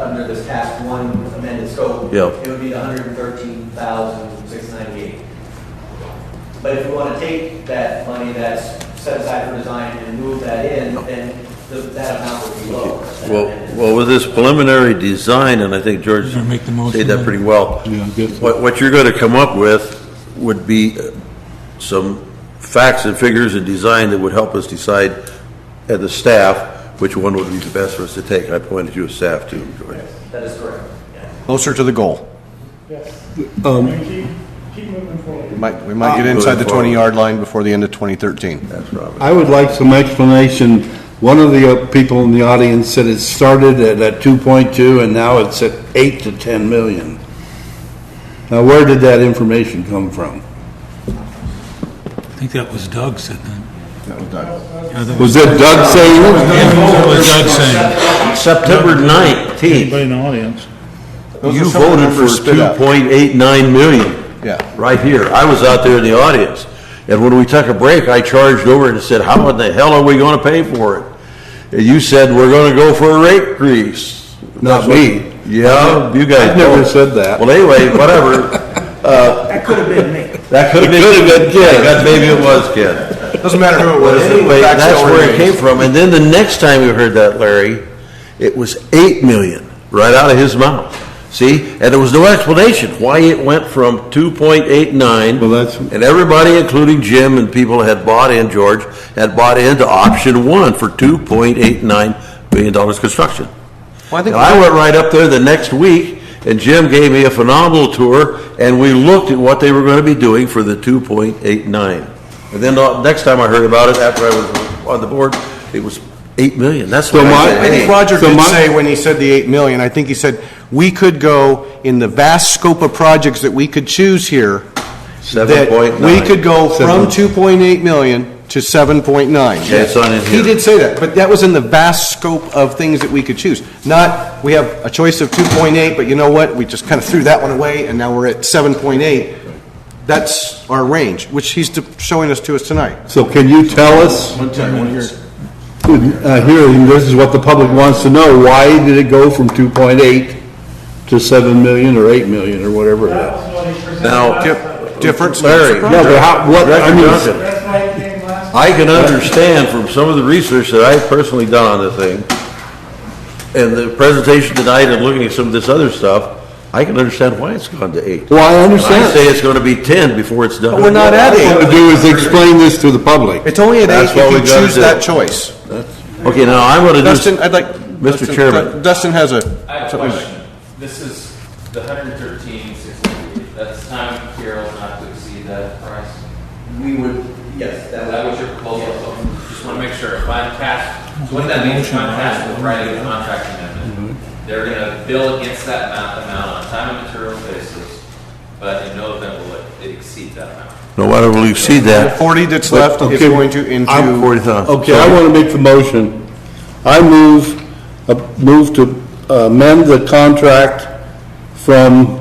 under this task one amended scope, Yeah. it would be the 113,698. But if we want to take that money that's set aside for design and move that in, then that amount would be lower. Well, with this preliminary design, and I think George Wanna make the motion said that then? pretty well. Yeah, I guess so. What you're gonna come up with would be some facts and figures and design that would help us decide as the staff which one would be the best for us to take. I pointed you as staff too, George. That is correct. Yeah. Closer to the goal. Yes. Um, And keep moving forward. We might get inside the 20-yard line before the end of 2013. That's Robert. I would like some explanation. One of the people in the audience said it started at 2.2 and now it's at 8 to 10 million. Now, where did that information come from? I think that was Doug said that. That was done. Yeah, that Was it Doug saying it? That was Doug saying. September 19th, Anybody in the audience? Those you are some of the voted for numbers spit out. 2.89 million. Yeah. Right here. I was out there in the audience. And when we took a break, I charged over and said, how in the hell are we going to pay for it? And you said, we're going to go for a rate increase. Not me. Yeah, you guys. I've never both. said that. Well, anyway, whatever. That could have been me. That could have been Ken. Maybe it was Ken. Doesn't matter who it But was. anyway, the fact that's still where it remains. came from. And then the next time we heard that, Larry, it was 8 million, right out of his mouth. See? And there was no explanation why it went from 2.89. Well, that's- And everybody, including Jim and people that had bought in, George, had bought into option one for $2.89 million construction. Well, I think And I went right up there the next week, and Jim gave me a phenomenal tour, and we looked at what they were going to be doing for the 2.89. And then next time I heard about it, after I was on the board, it was 8 million. That's So what my- I said. I think Hey, Roger So did my- say when he said the 8 million, I think he said, we could go in the vast scope of projects that we could choose here, that 7.9. we could go from 7. 2.8 million to 7.9. Yeah, it's on in He here. did say that, but that was in the vast scope of things that we could choose. Not, we have a choice of 2.8, but you know what? We just kind of threw that one away, and now we're at 7.8. That's our range, which he's showing us to us tonight. So can you tell us, here, this is what the public wants to know, why did it go from 2.8 to 7 million or 8 million or whatever it That is? was what he presented Now, last time. Different Larry, scopes of No, projects. but how, what, I Director mean, Duncan, That's why he came last. I can understand from some of the research that I've personally done on the thing, and the presentation tonight and looking at some of this other stuff, I can understand why it's gone to 8. well, I I understand. say it's going to be 10 before it's done. But we're not at What I want to 8. do is explain this to the public. It's only at 8 That's what if you we gotta choose do. that choice. Okay, now I'm going to do... Dustin, I'd like... Mr. Dustin- Chairman. Dustin has a... I have a something- question. This is the 113,698. That's time and materials not to exceed that price. We would, yes, Is that that would. what your proposal is? Just want to make sure. If I'm tasked, so what that means, if I'm tasked with writing a contract amendment, they're going to bill against that amount on a time and materials basis, but in no event will it exceed that amount. No matter will you see The that, 40 that's left is Okay, going to into... 40,000. Okay, I want to make the motion. I move to amend the contract from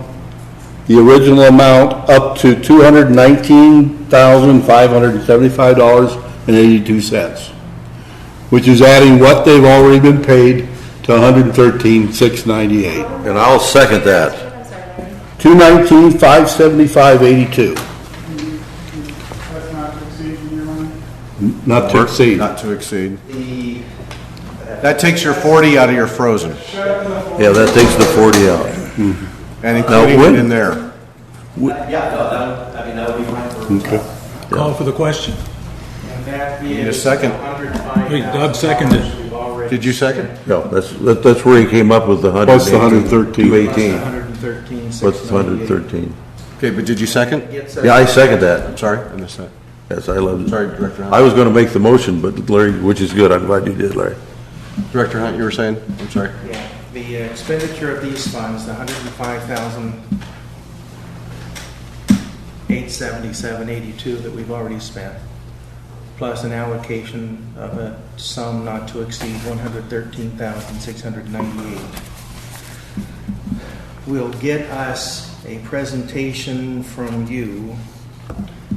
the original amount up to $219,575.82, which is adding what they've already been paid to $113,698. and I'll second that. $219,575.82. That's not to exceed in your mind. Not to exceed. Not to exceed. The, That takes your 40 out of your frozen, Yeah, that takes the 40 out. and including when- it in there. yeah, no, that would, I mean, that would be fine for us. Call for the question. And that Need a is second. $105,000 Wait, Doug seconded. we've already Did you second? No, that's where he came up with the 118. Plus the 113. 218. 113, What's 113? Okay, but did you second? Yeah, I second that. I'm sorry, I missed that. Yes, I love it. Sorry, Director Hunt. I was gonna make the motion, but Larry, which is good, I'm glad you did, Larry. Director Hunt, you were saying? I'm sorry. Yeah, the expenditure of these funds, the 105,877.82 that we've already spent, plus an allocation of a sum not to exceed 113,698, will get us a presentation from you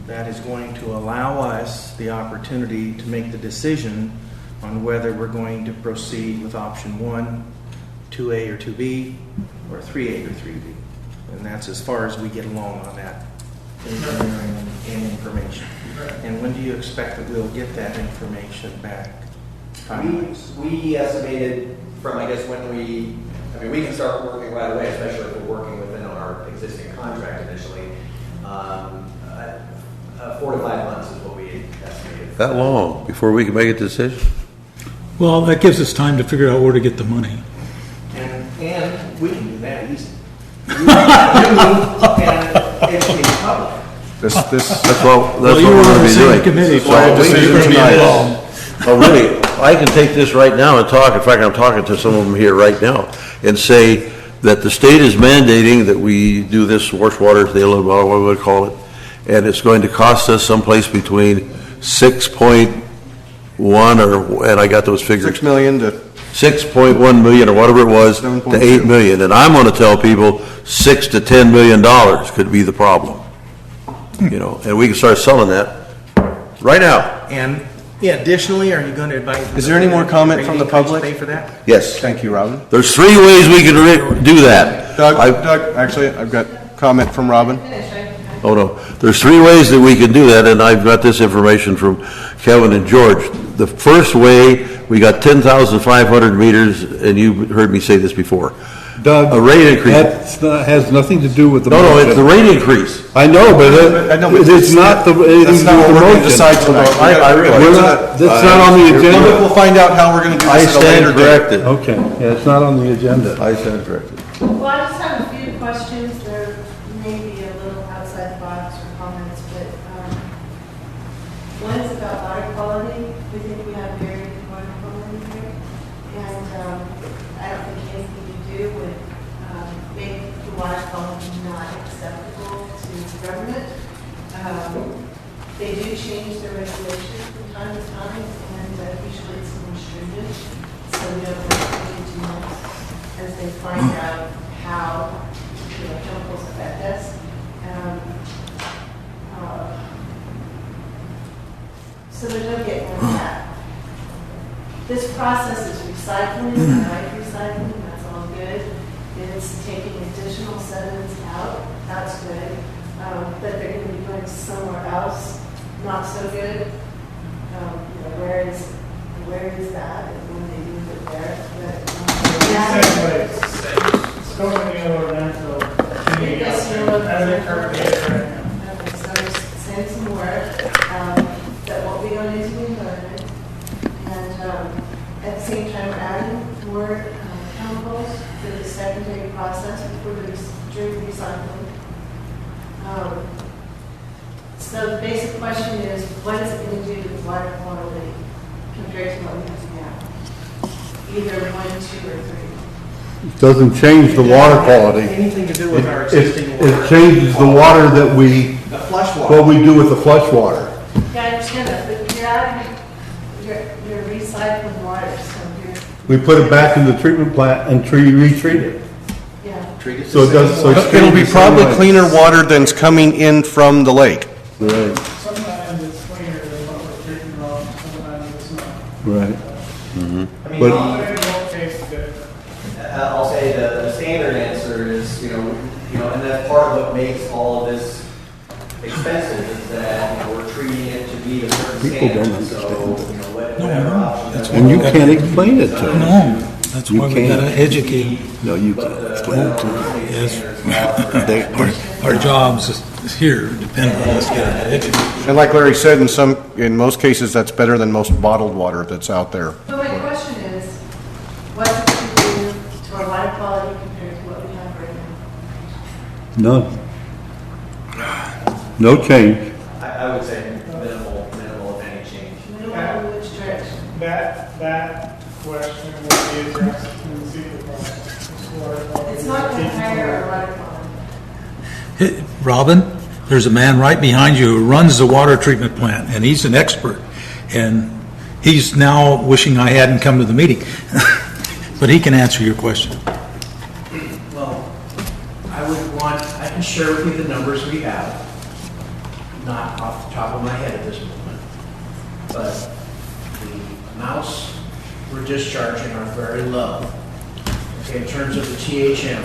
that is going to allow us the opportunity to make the decision on whether we're going to proceed with option 1, 2A or 2B, or 3A or 3B. And that's as far as we get along on that engineering and information. And when do you expect that we'll get that information back? We estimated from, I guess, when we can start working right away, especially if we're working within our existing contract initially. 4 to 5 months is what we estimated. That long, before we can make a decision? Well, that gives us time to figure out where to get the money. And we can do that easy. And educate the public. This, That's what Well, you we're were on gonna the be same doing. committee, so So we decision can be tonight. involved. Oh, really, I can take this right now and talk, in fact, I'm talking to some of them here right now, and say that the state is mandating that we do this wastewater deal, or what we would call it, and it's going to cost us someplace between 6.1 and I got those figures. 6 million to 6.1 million or whatever it was to 7.2. 8 million. And I'm going to tell people $6 to $10 million could be the problem. You know, and we can start selling that right now. And additionally, are you going to advise? Is there any more comment from the public? Pay for that? Yes. Thank you, Robin. There's 3 ways we can do that. Doug, actually, I've got comment from Robin. Oh, no. There's 3 ways that we can do that, and I've got this information from Kevin and George. The first way, we got 10,500 meters, and you heard me say this before. Doug, A rate increase. has nothing to do with the No, motion. it's the rate increase. I know, but I know, but it's not That's anything to do not with what the we're going to motion. decide tonight. I realize. We're not, that's not on the Public agenda. will find out how we're going to do I this at a stand later date. corrected. Okay, yeah, it's not on the agenda. I stand corrected. Well, I just have a few questions. There may be a little outside the box or comments, but one is about water quality. We think we have very good water quality here. And I don't think anything you do would make the water quality not acceptable to the government. They do change their regulations from time to time, and usually it's more stringent, so we don't want to do too much as they find out how chemicals affect us. So there's no getting around that. This process is recycling, I like recycling, that's all good. It's taking additional sediments out, that's good. But they're going to be going somewhere else, not so good. Where is that, and when they do it there? It's going to the other landfill. Yes, you're looking As it currently is right now. Okay, so there's saying some more, that won't be going into the environment. And at the same time, we're adding more chemicals to the secondary process before during recycling. So the basic question is, what is it going to do to the water quality compared to what we have now? Either 1, 2, or 3. It doesn't change the water quality. Anything to do with our It existing water? it changes the water that we, The flush water. what we do with the flush water. Yeah, I understand that, but you're adding, you're recycling water, so you're, We put it back in the treatment plant and retreat it. yeah. Treat it So it the does, same so way. it's It'll be the same probably way. cleaner water than's coming in from the lake. Right, Sometimes it's cleaner than what we're treating wrong, sometimes it's not. right. I mean, But- It won't taste good. I'll say the standard answer is, and that's part of what makes all of this expensive is that we're treating it to meet a certain People don't standard. So, understand you know, No, whatever no, options that's are- And you can't explain it to them. No, that's You why we can't. gotta educate. No, you But can't the explain it to federal them. state Yes. standards allow for Our jobs is here depend on us getting educated. And like Larry said, in most cases, that's better than most bottled water that's out there. So my question is, what does it do to our water quality compared to what we have right now? None. No change. I would say minimal, if any change. Minimal in which direction? That question will be addressed in the secret process. It's not going to hire our water quality. Hey, Robin, there's a man right behind you who runs the water treatment plant, and he's an expert. And he's now wishing I hadn't come to the meeting. But he can answer your question. Well, I can share with you the numbers we have, not off the top of my head at this moment, but the amounts we're discharging are very low. Okay, in terms of the THM,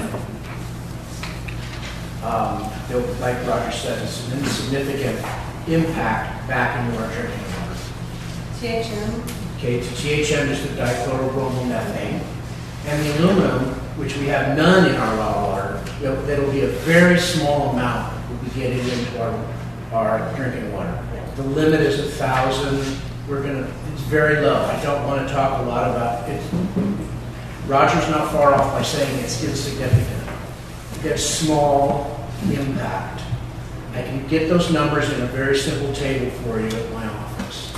like Roger said, it's an insignificant impact back into our drinking water. THM? Okay, THM is the dichlorobromomethane, and the aluminum, which we have none in our raw water, that'll be a very small amount we'll be getting into our drinking water. The limit is 1,000. It's very low. I don't want to talk a lot about it. Roger's not far off by saying it's insignificant. It's small impact. I can get those numbers in a very simple table for you at my office.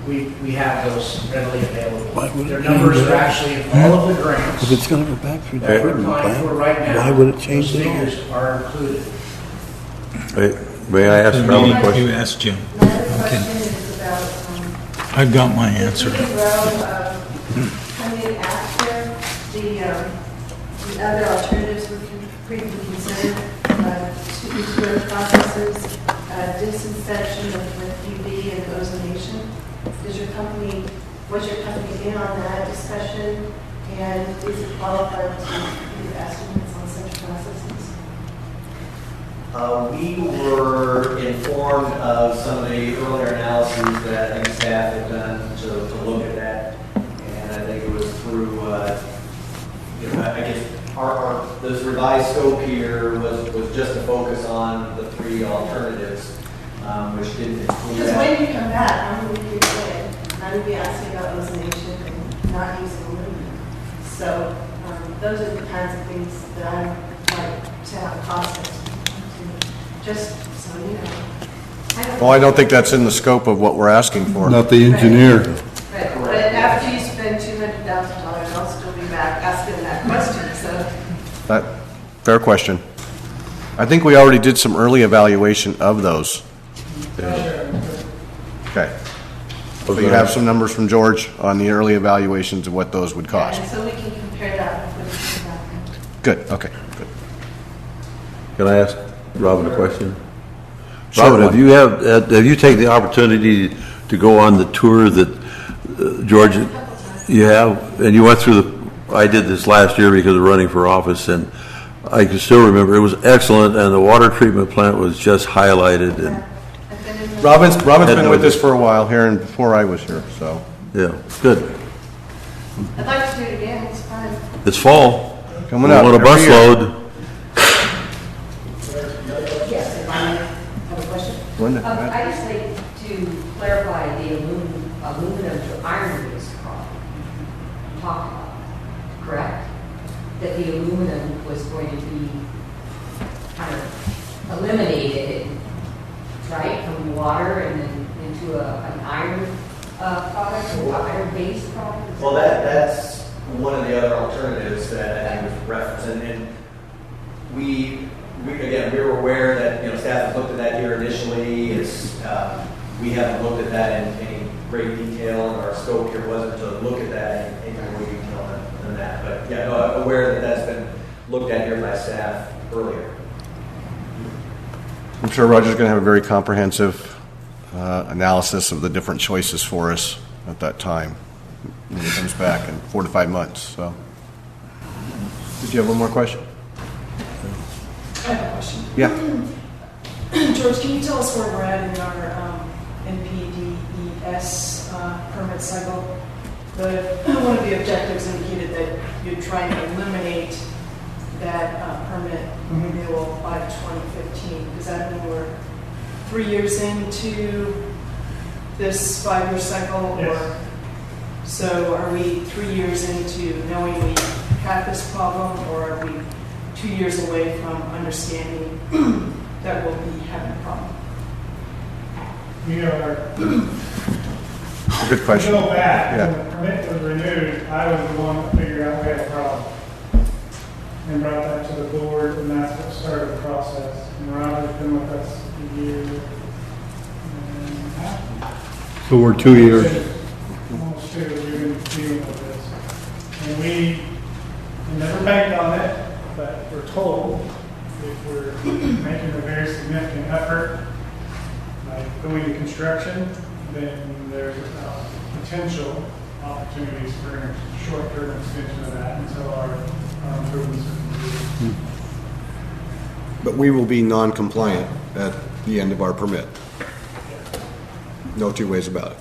We have those readily Why available. would Their it numbers change are that? actually in all of the grants If it's gonna go back through the that we're treatment applying for plant, right now. why would it change Those at all? figures are included. May I ask Robin a You question? ask Jim. My other question is about, I've got my answer. the row coming after the other alternatives we can briefly consider, two-year processes, disinfection with UV and ozonation. Was your company in on that discussion? And is it qualified to give estimates on such processes? We were informed of some of the earlier analyses that I think staff had done to look at that. And I think it was through, I guess, this revised scope here was just a focus on the three alternatives, which didn't include Because that. when you come back, I'm going to be here, and I'm going to be asking about ozonation and not using aluminum. So those are the kinds of things that I like to have a process, just so you know. Well, I don't think that's in the scope of what we're asking for. Not the engineer. Right, but after you spend $200,000, I'll still be back asking that question, so. Fair question. I think we already did some early evaluation of those. Okay. So you have some numbers from George on the early evaluations of what those would cost. And so we can compare that with what it's about. Good, okay, good. Can I ask Robin a question? Sure, Robin, one. have you taken the opportunity to go on the tour that George, you have, and you went through I did this last year because of running for office, and I can still remember, it was excellent, and the water treatment plant was just highlighted, and, Robin's been with us for a while here and before I was here, so. yeah, good. I'd like to do it again, it's fun. It's fall. Coming We up want a every bus year. load. Yes, if I have a question. Linda, go I ahead. just like to clarify the aluminum to iron-based product you talked about, correct? That the aluminum was going to be kind of eliminated, right, from water and then into an iron product or iron-based product? Well, that's one of the other alternatives that I think was referenced, and we were aware that, staff has looked at that here initially. We haven't looked at that in any great detail, and our scope here wasn't to look at that in any more detail than that. But yeah, no, I'm aware that that's been looked at here by staff earlier. I'm sure Roger's going to have a very comprehensive analysis of the different choices for us at that time when he comes back in 4 to 5 months. So, did you have one more question? I have a question. Yeah. George, can you tell us where we're at in our NPDES permit cycle? One of the objectives indicated that you're trying to eliminate that permit renewal by 2015. Does that mean we're 3 years into this 5-year cycle? Yes. Or so are we 3 years into knowing we have this problem, or are we 2 years away from understanding that we'll be having a problem? We are, A good question. go back, Yeah. when the permit was renewed, I was the one that figured out we had a problem. And brought that to the board, and that's what started the process. And Roger's been with us a year and a half. So we're 2 years. Almost 2, we've been dealing with this. And we never banked on it, but we're told if we're making a very significant effort, like going to construction, then there's potential opportunities for a short-term extension of that until our improvements are completed. But we will be non-compliant at the end of our permit. No two ways about it.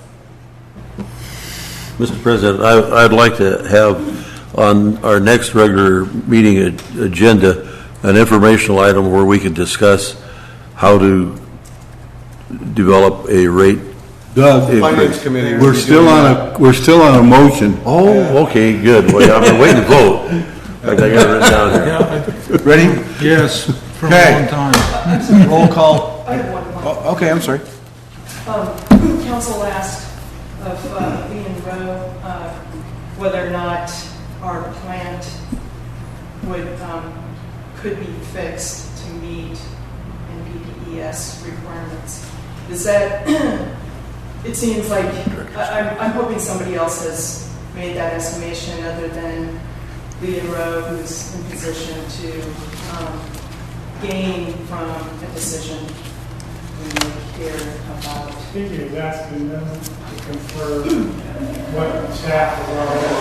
Mr. President, I'd like to have on our next regular meeting agenda an informational item where we can discuss how to develop a rate. Doug, Finance committee. we're still on a motion. Oh, okay, good. Well, I've been waiting to vote. I got it written down here. Ready? Yes, for a Okay. long time. Roll call. I have one more. Oh, okay, I'm sorry. Council asked of Lee and Rowe whether or not our plant could be fixed to meet NPDES requirements. Is that, it seems like, I'm hoping somebody else has made that estimation other than Lee and Rowe, who's in position to gain from a decision we hear about. I think he was asking them to confirm what staff was already.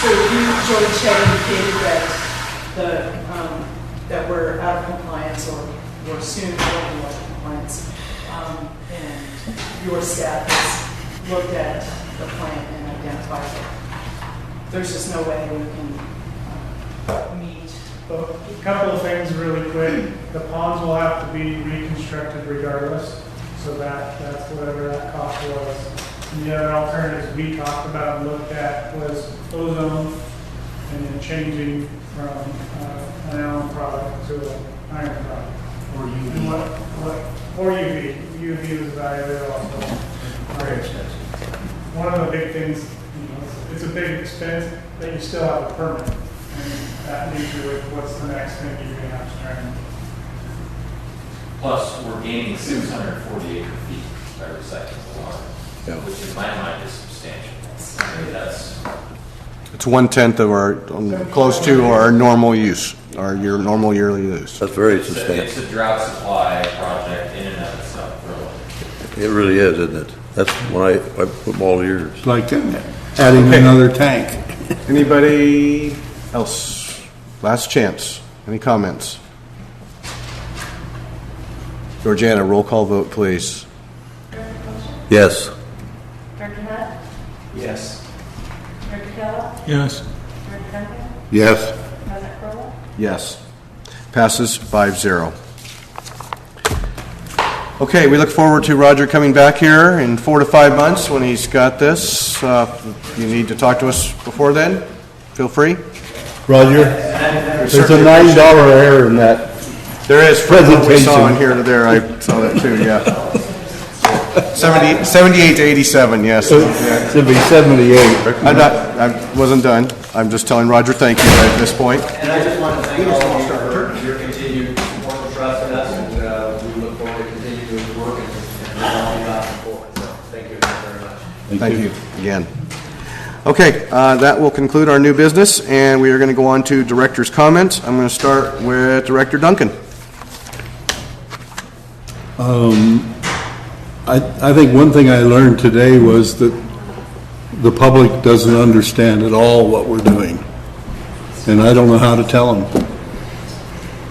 So you, George, had indicated that we're out of compliance, or we're soon out of compliance, and your staff has looked at the plant and identified that there's just no way we can meet. A couple of things really quick. The ponds will have to be reconstructed regardless, so that's whatever that cost was. And the other alternatives we talked about and looked at was ozone, and then changing from an alum product to an iron product. Or And UV. or UV. UV was evaluated also. Very expensive. One of the big things, it's a big expense, but you still have a permit. And that leaves you with what's the next thing you're going to have to try and. Plus, we're gaining 640 acre feet by recycling the water, Yeah. which in my mind is substantial. I mean, that's, It's 1/10 of our, close to our normal use, your normal yearly use. That's very it's substantial. a drought supply project in and of itself, really. It really is, isn't it? That's when I put them all years. It's like adding another tank. Anybody else? Last chance. Any comments? Georgiana, roll call vote, please. Yes. Director Hunt? Yes. Director Kellogg? Yes. Director Duncan? Yes. President Crowell? Yes. Passes 5-0. Okay, we look forward to Roger coming back here in 4 to 5 months when he's got this. If you need to talk to us before then, feel free. Roger, there's a $9 error in that. There is, from what we saw in Presentation. here to there, I saw that too, yeah. 78 to 87, yes. Yeah. Should be 78. I wasn't done. I'm just telling Roger thank you at this point. And I just want to thank all of you for your continued support and trust in us, and we look forward to continuing to work and all you forward. So thank you very much. Thank you again. Okay, that will conclude our new business, and we are going to go on to director's comments. I'm going to start with Director Duncan. I think one thing I learned today was that the public doesn't understand at all what we're doing. And I don't know how to tell them.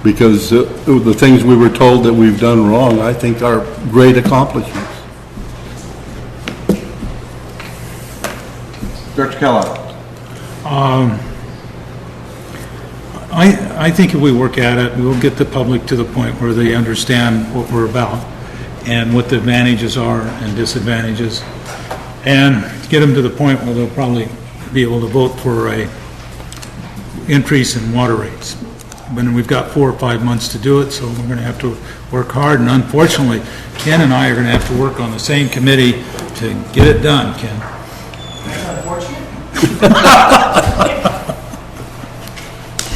because the things we were told that we've done wrong, I think are great accomplishments. Director Kellogg? I think if we work at it, we'll get the public to the point where they understand what we're about and what the advantages are and disadvantages, and get them to the point where they'll probably be able to vote for a increase in water rates. When we've got 4 or 5 months to do it, so we're going to have to work hard, and unfortunately, Ken and I are going to have to work on the same committee to get it done, Ken. That's unfortunate.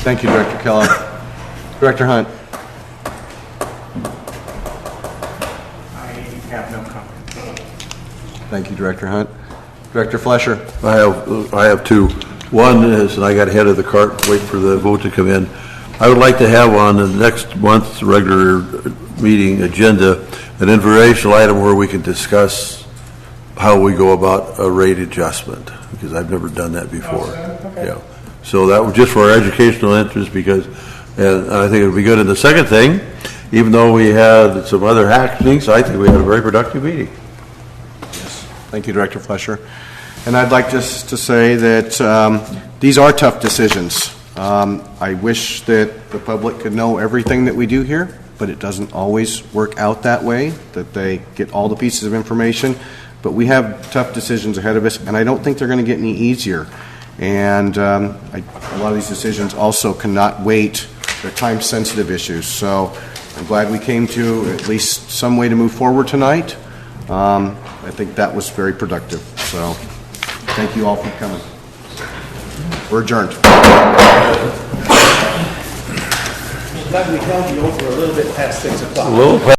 Thank you, Director Kellogg. Director Hunt? I have no comment. Thank you, Director Hunt. Director Flesher? I have two. One is, and I got ahead of the cart, wait for the vote to come in. I would like to have on the next month's regular meeting agenda an informational item where we can discuss how we go about a rate adjustment, because I've never done that before. Okay. Yeah. So that was just for our educational interest, because, and I think it would be good. And the second thing, even though we had some other happenings, I think we had a very productive meeting. Thank you, Director Flesher. And I'd like just to say that these are tough decisions. I wish that the public could know everything that we do here, but it doesn't always work out that way, that they get all the pieces of information. But we have tough decisions ahead of us, and I don't think they're going to get any easier. And a lot of these decisions also cannot wait. They're time-sensitive issues. So I'm glad we came to at least some way to move forward tonight. I think that was very productive. So thank you all for coming. We're adjourned. Glad we held you over a little bit past 6 o'clock. A little